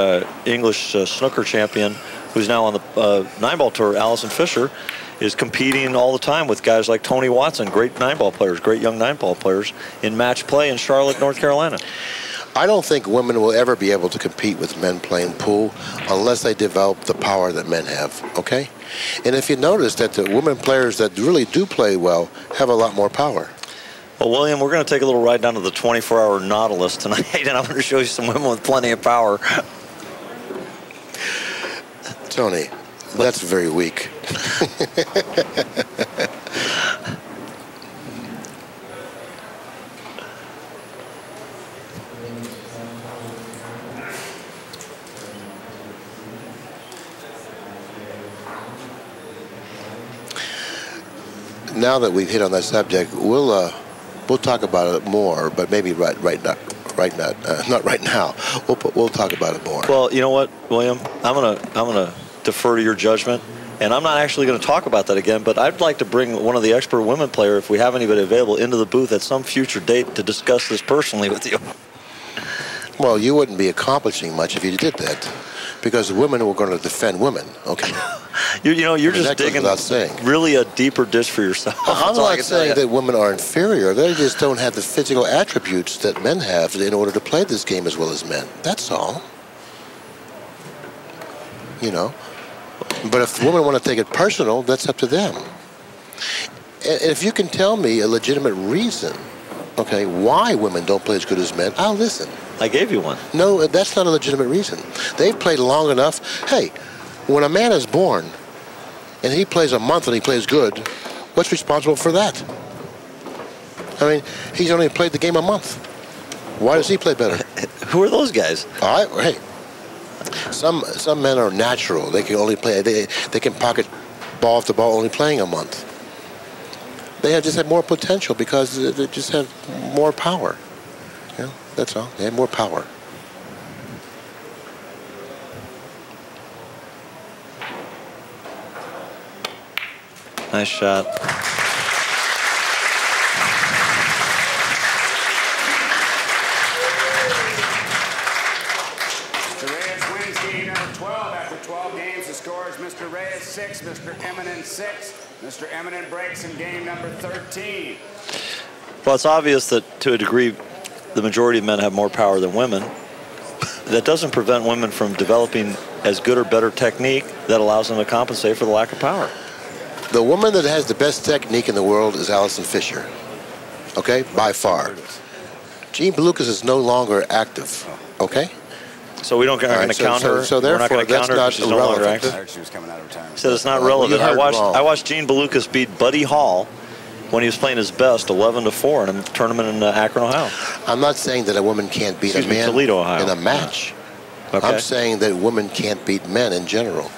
English snooker champion, who's now on the 9-ball tour, Alison Fisher, is competing all the time with guys like Tony Watson, great 9-ball players, great young 9-ball players, in match play in Charlotte, North Carolina. I don't think women will ever be able to compete with men playing pool unless they develop the power that men have, okay? And if you notice that the women players that really do play well have a lot more power. Well, William, we're going to take a little ride down to the 24-hour Nautilus tonight, and I'm going to show you some women with plenty of power. Tony, that's very weak. Now that we've hit on that subject, we'll talk about it more, but maybe not right now. We'll talk about it more. Well, you know what, William? I'm gonna defer to your judgment, and I'm not actually going to talk about that again. But I'd like to bring one of the expert women player, if we have anybody available, into the booth at some future date to discuss this personally with you. Well, you wouldn't be accomplishing much if you did that, because women were going to defend women. Okay. You know, you're just digging really a deeper dish for yourself. I'm not saying that women are inferior. They just don't have the physical attributes that men have in order to play this game as well as men. That's all. You know. But if women want to take it personal, that's up to them. And if you can tell me a legitimate reason, okay, why women don't play as good as men, I'll listen. I gave you one. No, that's not a legitimate reason. They've played long enough. Hey, when a man is born and he plays a month and he plays good, what's responsible for that? I mean, he's only played the game a month. Why does he play better? Who are those guys? All right, hey, some men are natural. They can only play. They can pocket ball after ball only playing a month. They just have more potential because they just have more power. You know, that's all. They have more power. Nice shot. Mr. Reyes wins game number 12 after 12 games. The score is Mr. Reyes 6, Mr. Immonen 6. Mr. Immonen breaks in game number 13. Well, it's obvious that to a degree the majority of men have more power than women. That doesn't prevent women from developing as good or better technique that allows them to compensate for the lack of power. The woman that has the best technique in the world is Alison Fisher, okay, by far. Jean Belucas is no longer active, okay? So we don't going to count her. So therefore, that's not she's no longer active. I heard she was coming out of retirement. So it's not relevant. I watched Jean Belucas beat Buddy Hall when he was playing his best, 11-4 in a tournament in Akron, Ohio. I'm not saying that a woman can't beat a man Toledo, Ohio. in a match. Okay. I'm saying that women can't beat men in general,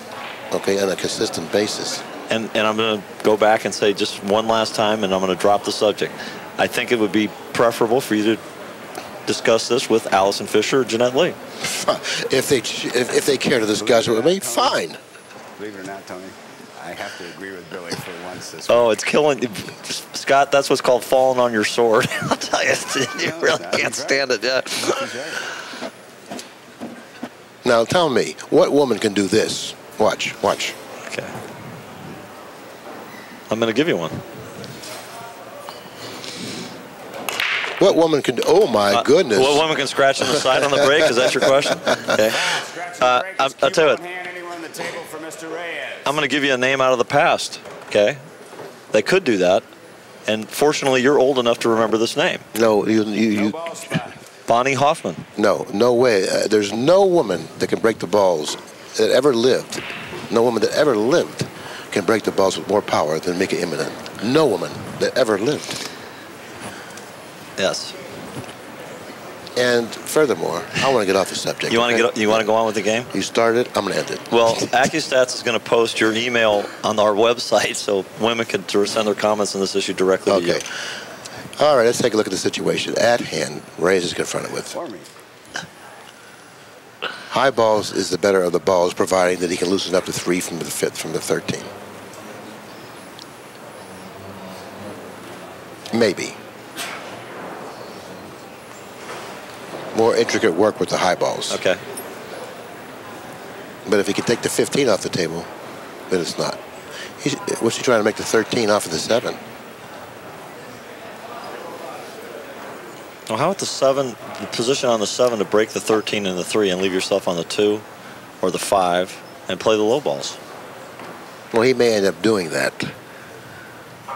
okay, on a consistent basis. And I'm going to go back and say just one last time, and I'm going to drop the subject. I think it would be preferable for you to discuss this with Alison Fisher or Jeanette Lee. If they care to discuss it with me, fine. Believe it or not, Tony, I have to agree with Billy for once this week. It's killing Scott, that's what's called falling on your sword. I'll tell you, you really can't stand it. Yeah. Now tell me, what woman can do this? Watch. Okay. I'm going to give you one. What woman can do? Oh, my goodness. What woman can scratch on the side on the break? Is that your question? Okay. I'll tell you what. I'm going to give you a name out of the past, okay? They could do that. And fortunately, you're old enough to remember this name. No, Bonnie Hoffman. No way. There's no woman that can break the balls that ever lived. No woman that ever lived can break the balls with more power than Mika Immonen. No woman that ever lived. Yes. And furthermore, I want to get off the subject. You want to go on with the game? You started. I'm going to end it. Well, AccusStats is going to post your email on our website, so women can send their comments on this issue directly to you. All right, let's take a look at the situation at hand. Reyes is confronted with. For me. High balls is the better of the balls, providing that he can loosen up to 3 from the 5th, from the 13. Maybe. More intricate work with the high balls. Okay. But if he can take the 15 off the table, then it's not. What's he trying to make the 13 off of the 7? Well, how about the 7, the position on the 7 to break the 13 and the 3 and leave yourself on the 2 or the 5 and play the low balls? Well, he may end up doing that.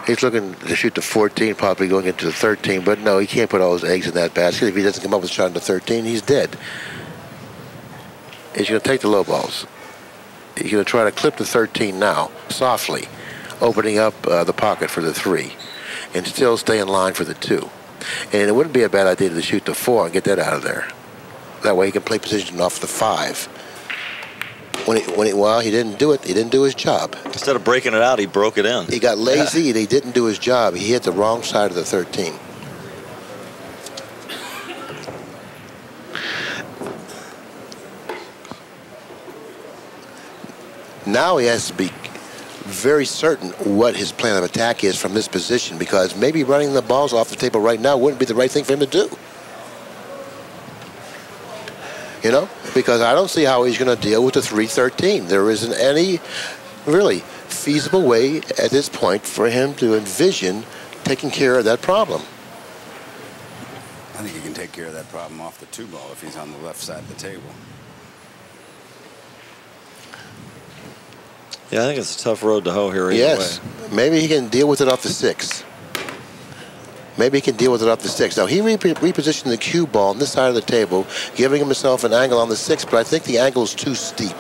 He's looking to shoot the 14, probably going into the 13, but no, he can't put all his eggs in that basket. If he doesn't come up with a shot in the 13, he's dead. He's going to take the low balls. He's going to try to clip the 13 now, softly, opening up the pocket for the 3, and still stay in line for the 2. And it wouldn't be a bad idea to shoot the 4 and get that out of there. That way he can play position off the 5. Well, he didn't do it. He didn't do his job. Instead of breaking it out, he broke it in. He got lazy and he didn't do his job. He hit the wrong side of the 13. Now he has to be very certain what his plan of attack is from this position, because maybe running the balls off the table right now wouldn't be the right thing for him to do. You know, because I don't see how he's going to deal with the 3-13. There isn't any really feasible way at this point for him to envision taking care of that problem. I think he can take care of that problem off the 2 ball if he's on the left side of the table. Yeah, I think it's a tough road to hoe here. Yes, maybe he can deal with it off the 6. Maybe he can deal with it off the 6. Now, he repositioned the cue ball on this side of the table, giving himself an angle on the 6, but I think the angle is too steep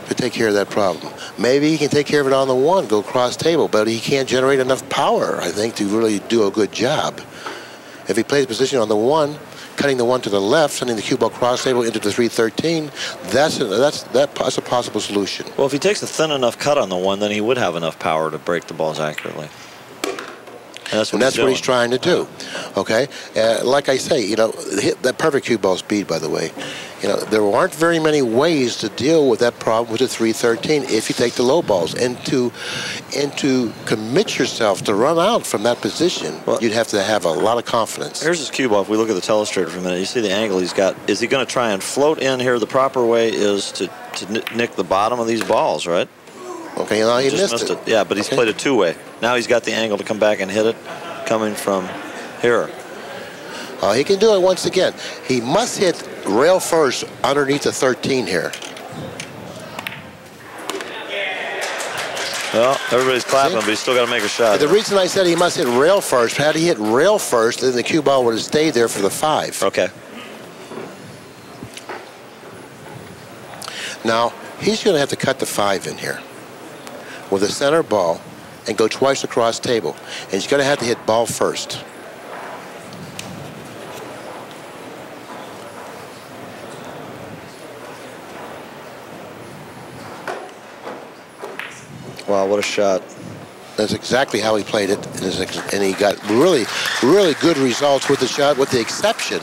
to take care of that problem. Maybe he can take care of it on the 1, go cross table, but he can't generate enough power, I think, to really do a good job. If he plays position on the 1, cutting the 1 to the left, sending the cue ball cross table into the 3-13, that's a possible solution. Well, if he takes a thin enough cut on the 1, then he would have enough power to break the balls accurately. And that's what he's trying to do. Okay, like I say, you know, hit that perfect cue ball speed. By the way, you know, there aren't very many ways to deal with that problem with the 3-13 if you take the low balls, and to commit yourself to run out from that position, well, you'd have to have a lot of confidence. Here's his cue ball. If we look at the telestrator for a minute, you see the angle he's got. Is he going to try and float in here? The proper way is to nick the bottom of these balls, right? Okay, now he missed it. Yeah, but he's played a 2-way. Now he's got the angle to come back and hit it coming from here. He can do it once again. He must hit rail first underneath the 13 here. Well, everybody's clapping, but he's still got to make a shot. The reason I said he must hit rail first, had he hit rail first, then the cue ball would have stayed there for the 5. Okay. Now, he's going to have to cut the 5 in here with a center ball and go twice across table. And he's going to have to hit ball first. Wow, what a shot. That's exactly how he played it. And he got really, really good results with the shot, with the exception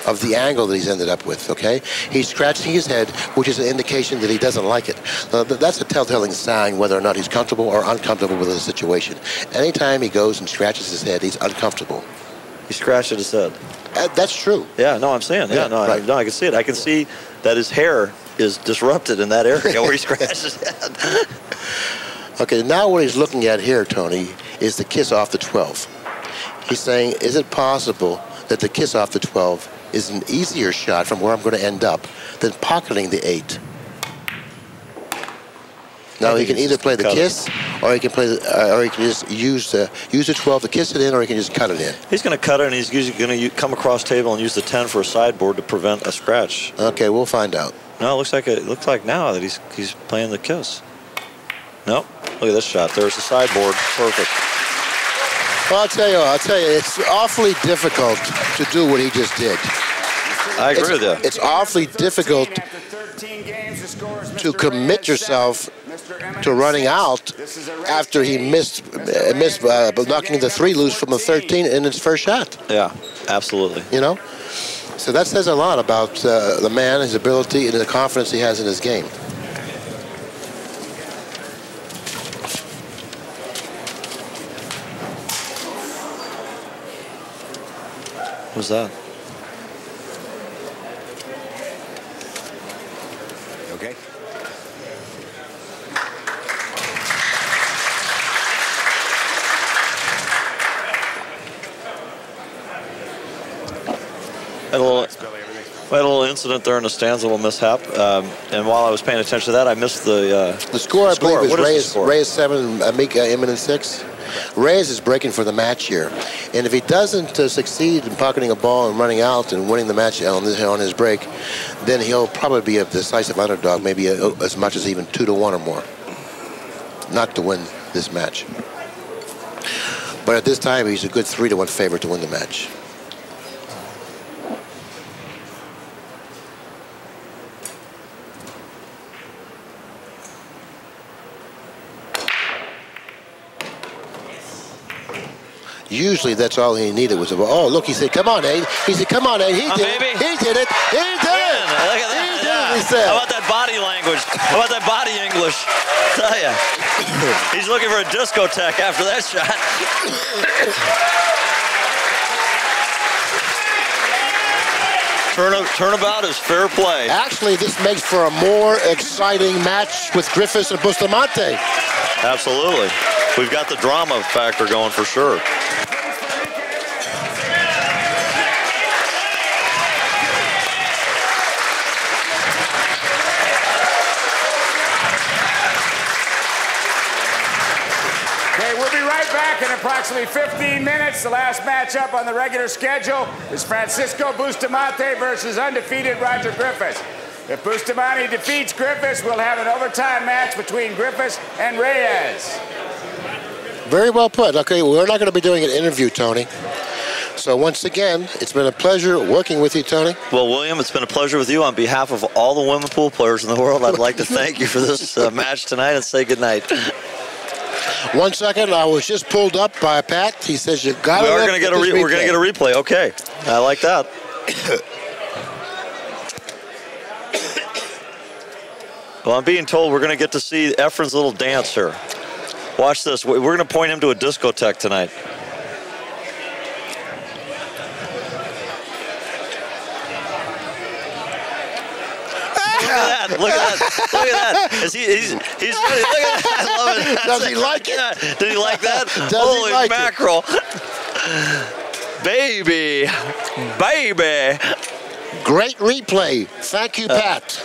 of the angle that he's ended up with, okay? He's scratching his head, which is an indication that he doesn't like it. That's a telltale sign whether or not he's comfortable or uncomfortable with the situation. Anytime he goes and scratches his head, he's uncomfortable. He scratched at his head. That's true. Yeah, no, I'm saying. Yeah, no, right. I can see it. I can see that his hair is disrupted in that area where he scratched his head. Okay, now what he's looking at here, Tony, is the kiss off the 12. He's saying, is it possible that the kiss off the 12 is an easier shot from where I'm going to end up than pocketing the 8? Now he can either play the kiss, or he can play, or he can just use the 12 to kiss it in, or he can just cut it in. He's going to cut it, and he's usually going to come across table and use the 10 for a sideboard to prevent a scratch. Okay, we'll find out. No, it looks like now that he's playing the kiss. Nope. Look at this shot. There's the sideboard. Perfect. Well, I'll tell you, it's awfully difficult to do what he just did. I agree with you. It's awfully difficult to commit yourself to running out after he missed knocking the 3 loose from the 13 in his first shot. Yeah, absolutely. You know? So that says a lot about the man, his ability, and the confidence he has in his game. What's that? Okay. We had a little incident there in the stands, a little mishap. And while I was paying attention to that, I missed the score. I believe is Reyes 7, Mika Immonen 6. Reyes is breaking for the match here. And if he doesn't succeed in pocketing a ball and running out and winning the match on his break, then he'll probably be a decisive underdog, maybe as much as even 2-1 or more, not to win this match. But at this time, he's a good 3-1 favorite to win the match. Usually that's all he needed was a ball. Oh, look, he said, come on, Aid. He said, come on, Aid. He did it. He did it. He did it. Look at that. He did it, he said. How about that body language? How about that body English? I tell ya. He's looking for a discotheque after that shot. Turnabout is fair play. Actually, this makes for a more exciting match with Griffis and Bustamante. Absolutely. We've got the drama factor going for sure. Okay, we'll be right back in approximately 15 minutes. The last matchup on the regular schedule is Francisco Bustamante versus undefeated Roger Griffis. If Bustamante defeats Griffis, we'll have an overtime match between Griffis and Reyes. Very well put. Okay, we're not going to be doing an interview, Tony. So once again, it's been a pleasure working with you, Tony. Well, William, it's been a pleasure with you. On behalf of all the women pool players in the world, I'd like to thank you for this match tonight and say goodnight. 1 second, I was just pulled up by Pat. He says you got to. We're going to get a replay. Okay, I like that. Well, I'm being told we're going to get to see Efren's little dance here. Watch this. We're going to point him to a discotheque tonight. Look at that. Look at that. He's ready. Look at that. I love it. Does he like it? Did he like that? Does Holy he like mackerel. Baby. Baby. Great replay. Thank you, Pat.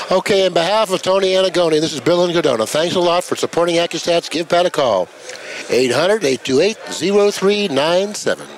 Okay, on behalf of Tony Annigoni, this is Bill Incardona. Thanks a lot for supporting AccuStats. Give Pat a call. 800-828-0397.